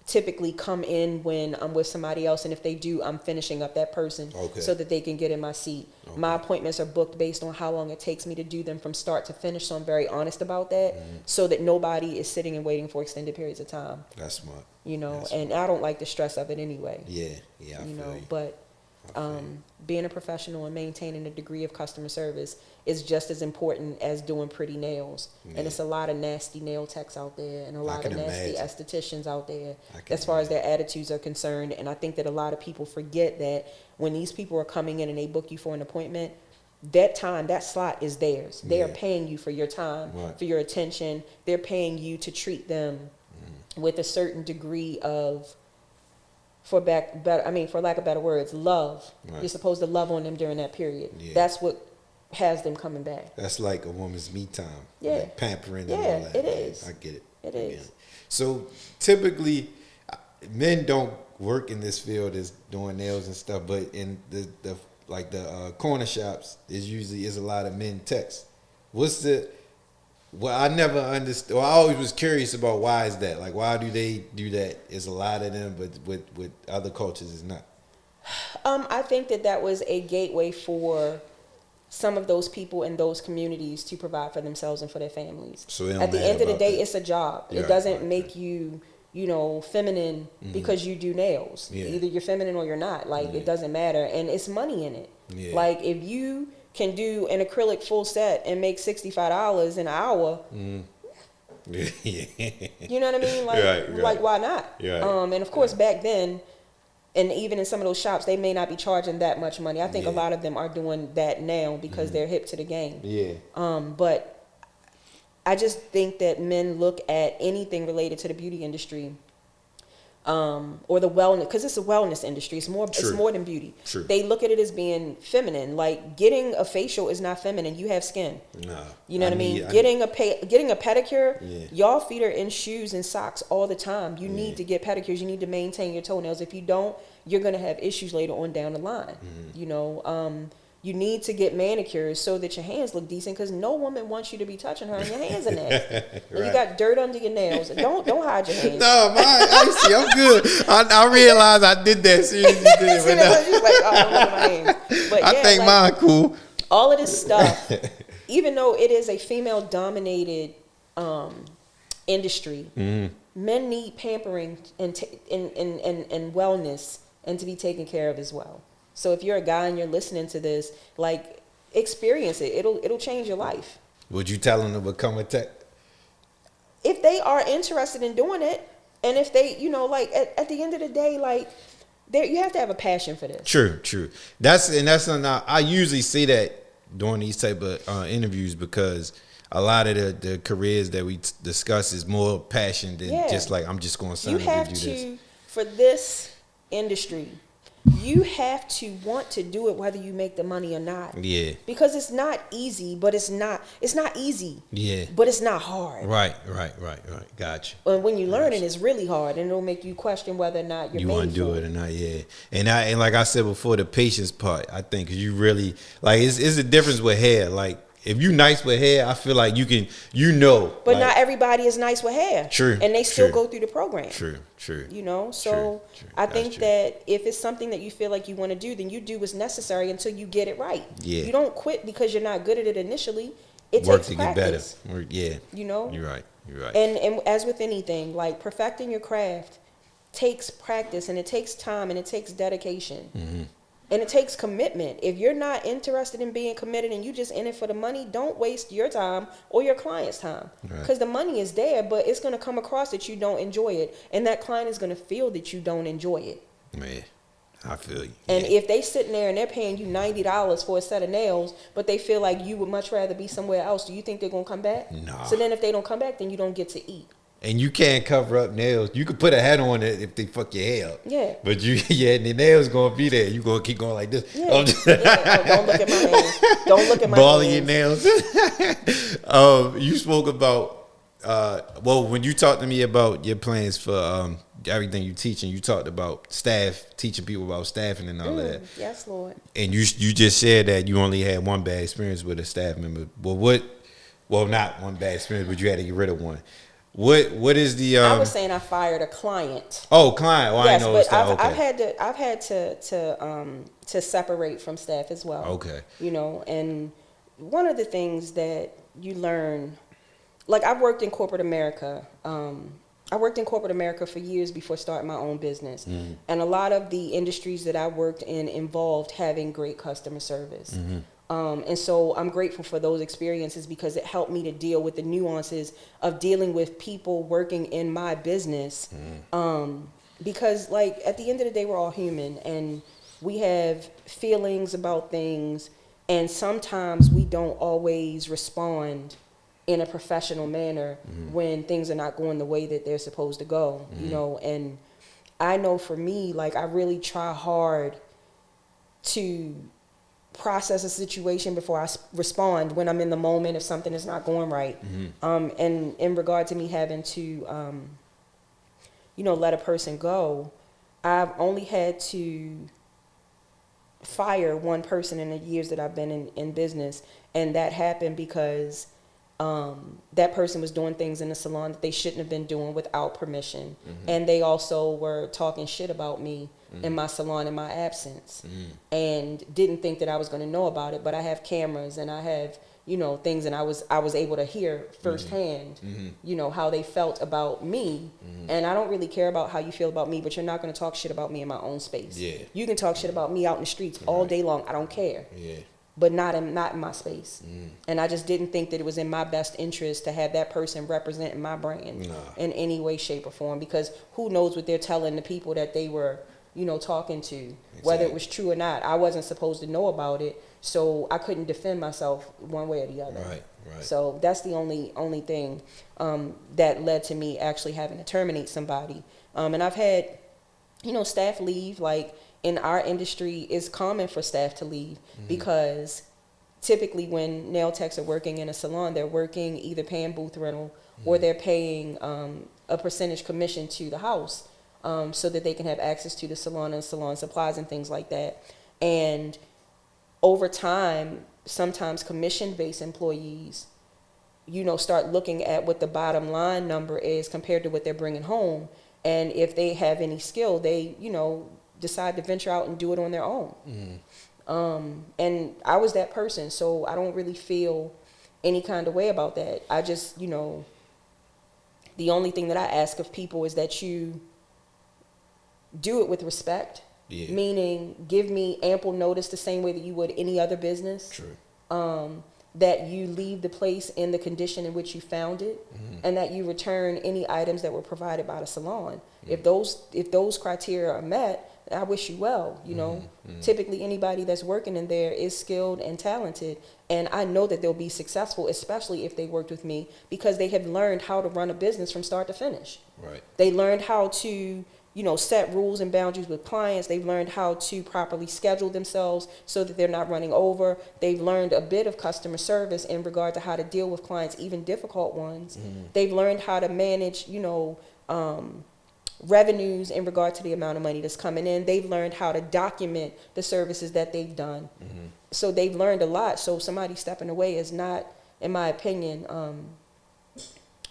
B: typically come in when I'm with somebody else, and if they do, I'm finishing up that person so that they can get in my seat. My appointments are booked based on how long it takes me to do them from start to finish, so I'm very honest about that, so that nobody is sitting and waiting for extended periods of time.
A: That's smart.
B: You know, and I don't like the stress of it anyway.
A: I
B: you know,
A: feel you.
B: but being a professional and maintaining a degree of customer service is just as important as doing pretty nails. And it's a lot of nasty nail techs out there, and a lot of nasty estheticians out there as far as their attitudes are concerned. And I think that a lot of people forget that when these people are coming in and they book you for an appointment, that time, that slot is theirs. They are paying you for your time, for your attention. They're paying you to treat them with a certain degree of, for lack of better words, love. You're supposed to love on them during that period. That's what has them coming back.
A: That's like a woman's me time. Like pampering and all that.
B: It is.
A: I get it.
B: It is.
A: So typically, men don't work in this field as doing nails and stuff, but in the corner shops, is a lot of men techs. I never understood. Well, I always was curious about why is that? Like, why do they do that? It's a lot of them, but with other cultures, it's not.
B: I think that was a gateway for some of those people in those communities to provide for themselves and for their families.
A: So
B: at the end of the day, it's a job. It doesn't make you, you know, feminine because you do nails. Either you're feminine or you're not. Like, it doesn't matter. And it's money in it. Like, if you can do an acrylic full set and make $65 an hour, you know what I mean? Like, like why not? And of course, back then, and even in some of those shops, they may not be charging that much money. I think a lot of them are doing that now because they're hip to the game. But I just think that men look at anything related to the beauty industry, or the wellness, because it's a wellness industry. It's more than beauty. They look at it as being feminine. Like, getting a facial is not feminine. You have skin. You know what I mean? Getting a pedicure, y'all feet are in shoes and socks all the time. You need to get pedicures. You need to maintain your toenails. If you don't, you're going to have issues later on down the line. You know, you need to get manicures so that your hands look decent, because no woman wants you to be touching her and your hands are nasty. And you got dirt under your nails. Don't hide your hands.
A: No, I'm good. I realized I did that as soon as you did it. But
B: no. Like, oh, don't look at my hands. But
A: I think mine cool.
B: All of this stuff, even though it is a female-dominated industry, men need pampering and wellness and to be taken care of as well. So if you're a guy and you're listening to this, like, experience it. It'll change your life.
A: Would you tell them to become a tech?
B: If they are interested in doing it, and if they, you know, like, at the end of the day, like, you have to have a passion for this.
A: True. That's something I usually say that during these type of interviews, because a lot of the careers that we discuss is more passion than just like, I'm just going to sign up and do this.
B: For this industry, you have to want to do it whether you make the money or not. Because it's not easy, but it's not easy. But it's not hard.
A: Right. Gotcha.
B: And when you learn it, it's really hard, and it'll make you question whether or not you
A: want to do it or not. And like I said before, the patience part, I think, 'cause you really, like, it's a difference with hair. Like, if you nice with hair, I feel like you can, But like,
B: not everybody is nice with hair.
A: True.
B: And they still go through the program.
A: True.
B: You know, so true. I think that if it's something that you feel like you want to do, then you do what's necessary until you get it right. You don't quit because you're not good at it initially. It takes practice.
A: Get better.
B: You know?
A: You're right.
B: And as with anything, like, perfecting your craft takes practice, and it takes time, and it takes dedication. And it takes commitment. If you're not interested in being committed and you just in it for the money, don't waste your time or your client's time. Because the money is there, but it's going to come across that you don't enjoy it. And that client is going to feel that you don't enjoy it.
A: Man, I feel you.
B: And if they sitting there and they're paying you $90 for a set of nails, but they feel like you would much rather be somewhere else, do you think they're going to come back?
A: Nah.
B: So then if they don't come back, then you don't get to eat.
A: And you can't cover up nails. You could put a hat on it if they fuck your hair up.
B: Yeah.
A: But the nails gonna be there. You gonna keep going like this.
B: Yeah. Oh, don't look at my nails. Don't look at my
A: balling
B: nails.
A: your nails. You spoke about when you talked to me about your plans for everything you teach, and you talked about teaching people about staffing and all that.
B: Yes, Lord.
A: And you just said that you only had one bad experience with a staff member. Well, not one bad experience, but you had to get rid of one. What is the?
B: I was saying I fired a client.
A: Oh, client. Well,
B: yes,
A: I know
B: but
A: it's that. Okay.
B: I've had to separate from staff as well.
A: Okay.
B: You know, and one of the things that you learn, like I've worked in corporate America. I worked in corporate America for years before starting my own business, and a lot of the industries that I worked in involved having great customer service. And so I'm grateful for those experiences because it helped me to deal with the nuances of dealing with people working in my business. Because like at the end of the day, we're all human and we have feelings about things. And sometimes we don't always respond in a professional manner when things are not going the way that they're supposed to go, you know? And I know for me, like I really try hard to process a situation before I respond when I'm in the moment if something is not going right. And in regard to me having to, let a person go, I've only had to fire one person in the years that I've been in business. And that happened because that person was doing things in the salon that they shouldn't have been doing without permission. And they also were talking shit about me in my salon in my absence and didn't think that I was going to know about it. But I have cameras and I have, things, and I was able to hear firsthand, how they felt about me. And I don't really care about how you feel about me, but you're not going to talk shit about me in my own space.
A: Yeah.
B: You can talk shit about me out in the streets all day long. I don't care.
A: Yeah.
B: But not in my space. And I just didn't think that it was in my best interest to have that person representing my brand in any way, shape, or form. Because who knows what they're telling the people that they were, talking to, whether it was true or not. I wasn't supposed to know about it, so I couldn't defend myself one way or the other.
A: Right.
B: So that's the only thing that led to me actually having to terminate somebody. And I've had, staff leave. Like in our industry, it's common for staff to leave because typically when nail techs are working in a salon, they're working either paying booth rental or they're paying a percentage commission to the house. So that they can have access to the salon and salon supplies and things like that. And over time, sometimes commission-based employees, start looking at what the bottom line number is compared to what they're bringing home. And if they have any skill, they, decide to venture out and do it on their own. And I was that person, so I don't really feel any kind of way about that. I just, the only thing that I ask of people is that you do it with respect, meaning give me ample notice the same way that you would any other business.
A: True.
B: That you leave the place in the condition in which you found it, and that you return any items that were provided by the salon. If those criteria are met, I wish you well. Typically anybody that's working in there is skilled and talented, and I know that they'll be successful, especially if they worked with me, because they have learned how to run a business from start to finish.
A: Right.
B: They learned how to set rules and boundaries with clients. They've learned how to properly schedule themselves so that they're not running over. They've learned a bit of customer service in regard to how to deal with clients, even difficult ones. They've learned how to manage, revenues in regard to the amount of money that's coming in. They've learned how to document the services that they've done. So they've learned a lot. So somebody stepping away is not, in my opinion,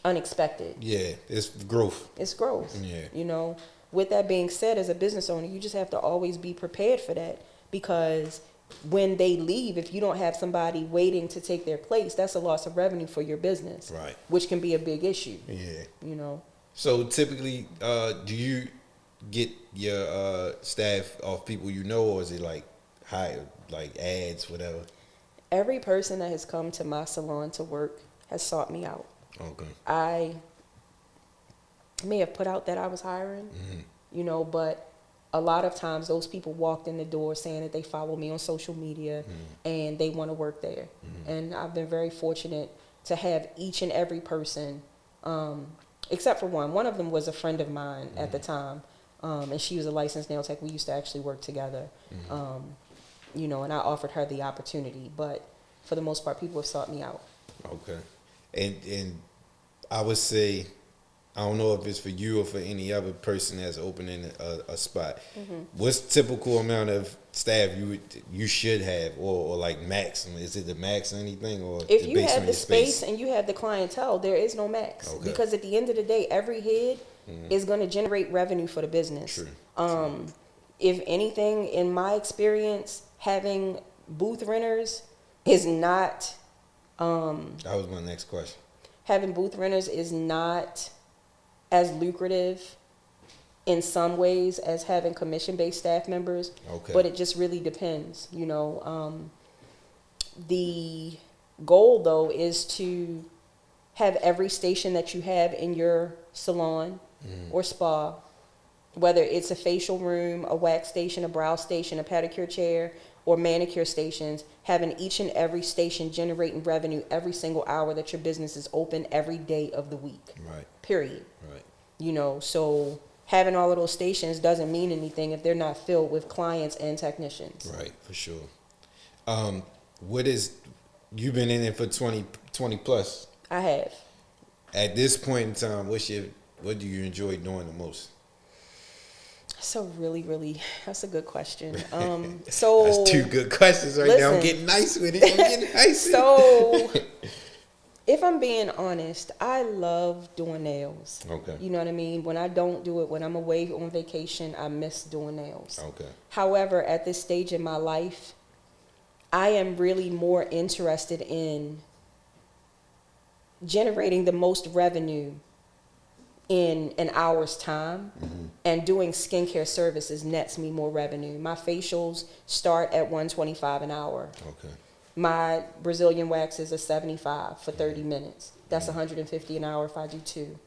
B: unexpected.
A: Yeah, it's growth.
B: It's growth.
A: Yeah.
B: With that being said, as a business owner, you just have to always be prepared for that, because when they leave, if you don't have somebody waiting to take their place, that's a loss of revenue for your business,
A: right?
B: Which can be a big issue.
A: Yeah. So typically, do you get your staff off people or is it like hire, like ads, whatever?
B: Every person that has come to my salon to work has sought me out.
A: Okay.
B: I may have put out that I was hiring, but a lot of times those people walked in the door saying that they follow me on social media and they want to work there. And I've been very fortunate to have each and every person, except for one. One of them was a friend of mine at the time, and she was a licensed nail tech. We used to actually work together, and I offered her the opportunity. But for the most part, people have sought me out.
A: Okay. And I would say, I don't know if it's for you or for any other person that's opening a spot. What's typical amount of staff you should have, or like max? Is it the max or anything, or
B: if you have the space and you have the clientele, there is no max.
A: Okay.
B: Because at the end of the day, every head is going to generate revenue for the business.
A: True.
B: If anything, in my experience, having booth renters is not.
A: That was my next question.
B: Having booth renters is not as lucrative in some ways as having commission-based staff members.
A: Okay.
B: But it just really depends. The goal, though, is to have every station that you have in your salon or spa, whether it's a facial room, a wax station, a brow station, a pedicure chair, or manicure stations, having each and every station generating revenue every single hour that your business is open every day of the week.
A: Right.
B: Period.
A: Right.
B: So having all of those stations doesn't mean anything if they're not filled with clients and technicians.
A: Right, for sure. You've been in it for 20 plus.
B: I have.
A: At this point in time, what do you enjoy doing the most?
B: So that's a good question. So
A: that's two good questions right now. I'm getting nice with it.
B: So if I'm being honest, I love doing nails.
A: Okay.
B: You know what I mean? When I don't do it, when I'm away on vacation, I miss doing nails.
A: Okay.
B: However, at this stage in my life, I am really more interested in generating the most revenue in an hour's time, and doing skincare services nets me more revenue. My facials start at $125 an hour.
A: Okay.
B: My Brazilian waxes are $75 for 30 minutes. That's $150 an hour if I do two.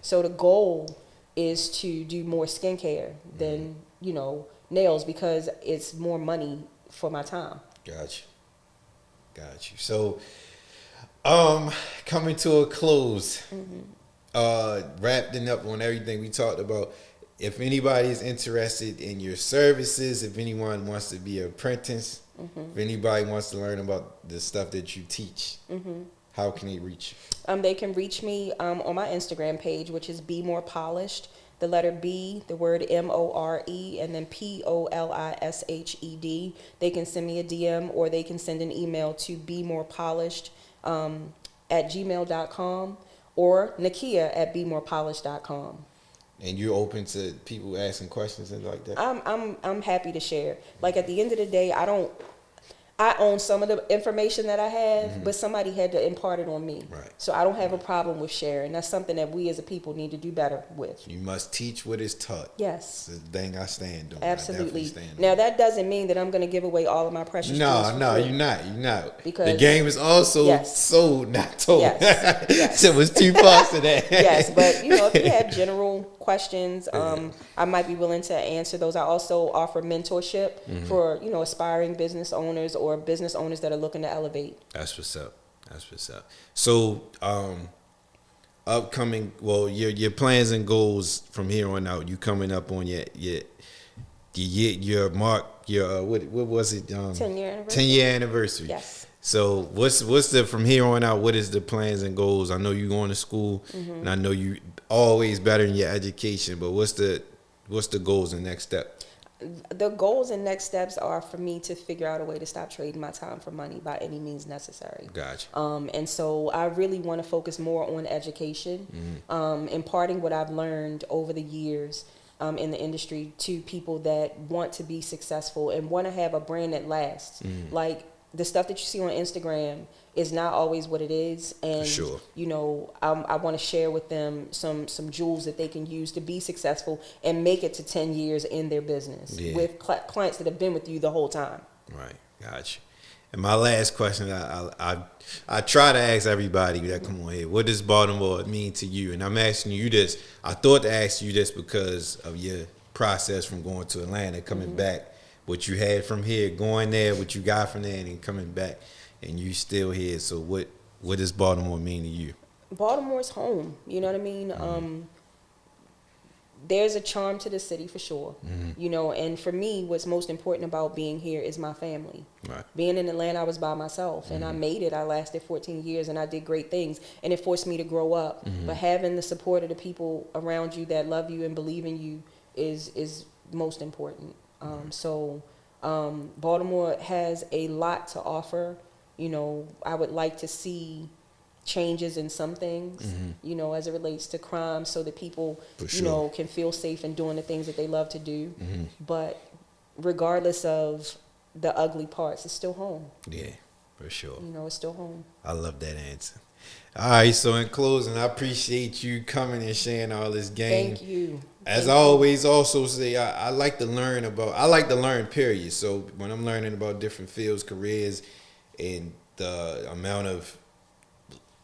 B: So the goal is to do more skincare than nails, because it's more money for my time.
A: Got you. So, coming to a close. Wrapping up on everything we talked about, if anybody is interested in your services, if anyone wants to be an apprentice, if anybody wants to learn about the stuff that you teach, how can they reach you?
B: They can reach me on my Instagram page, which is Be More Polished. The letter B, the word MORE, and then POLISHED. They can send me a DM, or they can send an email to bemorepolished at gmail.com. or Nakia at bemorepolished.com.
A: And you're open to people asking questions and like that?
B: I'm happy to share. Like, at the end of the day, I own some of the information that I have, but somebody had to impart it on me.
A: Right.
B: So I don't have a problem with sharing. That's something that we as a people need to do better with.
A: You must teach what is taught.
B: Yes.
A: That's the thing I stand on.
B: Absolutely. Now, that doesn't mean that I'm going to give away all of my precious jewels.
A: No, you're not.
B: Because
A: the game is also sold, not told.
B: Yes.
A: So it was two parts to that.
B: Yes, but if you have general questions, I might be willing to answer those. I also offer mentorship for aspiring business owners or business owners that are looking to elevate.
A: That's what's up. So, upcoming, your plans and goals from here on out. You coming up on your mark. What was it?
B: 10-year anniversary.
A: 10-year anniversary.
B: Yes.
A: So what's the from here on out? What is the plans and goals? I know you going to school, and I know you always better in your education. But what's the goals and next step?
B: The goals and next steps are for me to figure out a way to stop trading my time for money by any means necessary.
A: Gotcha.
B: And so I really want to focus more on education, imparting what I've learned over the years in the industry to people that want to be successful and want to have a brand that lasts. Like, the stuff that you see on Instagram is not always what it is, and
A: sure.
B: I want to share with them some jewels that they can use to be successful and make it to 10 years in their business with clients that have been with you the whole time.
A: Right, gotcha. And my last question, I try to ask everybody that come on here, what does Baltimore mean to you? And I'm asking you this. I thought to ask you this because of your process from going to Atlanta, coming back, what you had from here, going there, what you got from there, and then coming back, and you still here. So what does Baltimore mean to you?
B: Baltimore's home. You know what I mean? There's a charm to the city for sure. You know, and for me, what's most important about being here is my family.
A: Right.
B: Being in Atlanta, I was by myself, and I made it. I lasted 14 years, and I did great things, and it forced me to grow up. But having the support of the people around you that love you and believe in you is most important. Baltimore has a lot to offer. You know, I would like to see changes in some things, you know, as it relates to crime, so that people, you know, can feel safe in doing the things that they love to do. But regardless of the ugly parts, it's still home.
A: Yeah, for sure.
B: You know, it's still home.
A: I love that answer. All right, so in closing, I appreciate you coming and sharing all this game.
B: Thank you.
A: As I always also say, I like to learn period. So when I'm learning about different fields, careers, and the amount of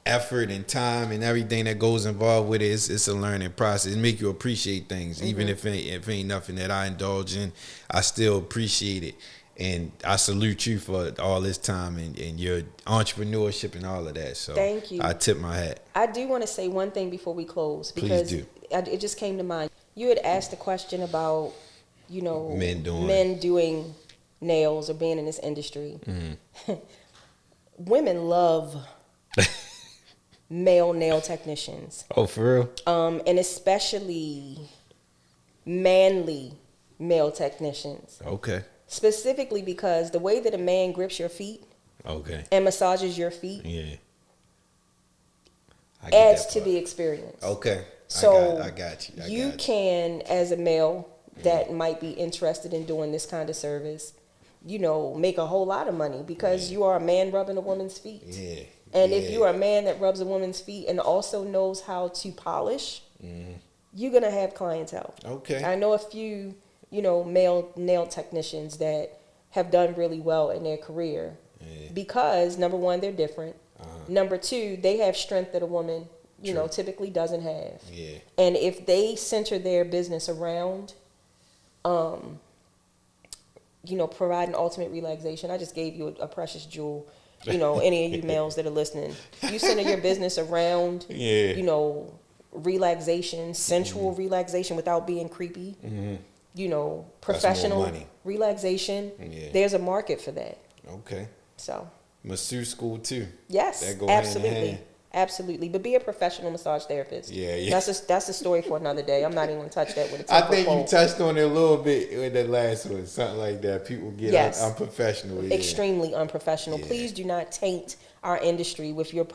A: effort and time and everything that goes involved with it, it's a learning process. It make you appreciate things, even if it ain't nothing that I indulge in. I still appreciate it, and I salute you for all this time and your entrepreneurship and all of that. So
B: thank you.
A: I tip my hat.
B: I do want to say one thing before we close, because it just came to mind. You had asked a question about, you know, men doing nails or being in this industry. Women love male nail technicians.
A: Oh, for real?
B: And especially manly male technicians.
A: Okay.
B: Specifically because the way that a man grips your feet and massages your feet adds to the experience.
A: Okay.
B: So
A: I got you.
B: You can, as a male that might be interested in doing this kind of service, you know, make a whole lot of money because you are a man rubbing a woman's feet.
A: Yeah.
B: And if you are a man that rubs a woman's feet and also knows how to polish, you're going to have clientele.
A: Okay.
B: I know a few, you know, male nail technicians that have done really well in their career because, number one, they're different. Number two, they have strength that a woman, you know, typically doesn't have.
A: Yeah.
B: And if they center their business around, you know, providing ultimate relaxation, I just gave you a precious jewel. You know, any of you males that are listening, you center your business around, you know, relaxation, sensual relaxation without being creepy. You know, professional relaxation. There's a market for that.
A: Okay.
B: So.
A: Masseuse school too.
B: Yes,
A: that go
B: absolutely.
A: hand in hand.
B: Absolutely, but be a professional massage therapist.
A: Yeah.
B: That's a story for another day. I'm not even gonna touch that with a 10-foot
A: I think
B: pole.
A: you touched on it a little bit with that last one, something like that. People get unprofessional.
B: Extremely unprofessional. Yeah. Please do not taint our industry with your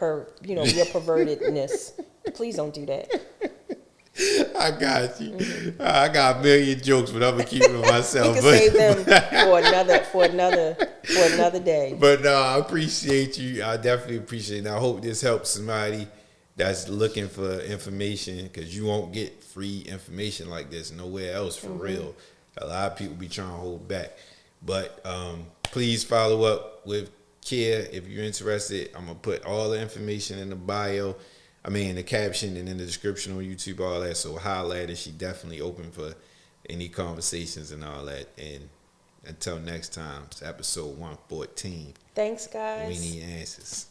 B: your pervertedness. Please don't do that.
A: I got you. I got a million jokes, but I'm gonna keep it to myself.
B: We can save them for another day.
A: But no, I appreciate you. I definitely appreciate it. And I hope this helps somebody that's looking for information, because you won't get free information like this nowhere else for real. A lot of people be trying to hold back. But please follow up with Kia if you're interested. I'm gonna put all the information in the bio. In the caption and in the description on YouTube, all that. So holla at her. She definitely open for any conversations and all that. And until next time, it's episode 114.
B: Thanks, guys.
A: We need answers.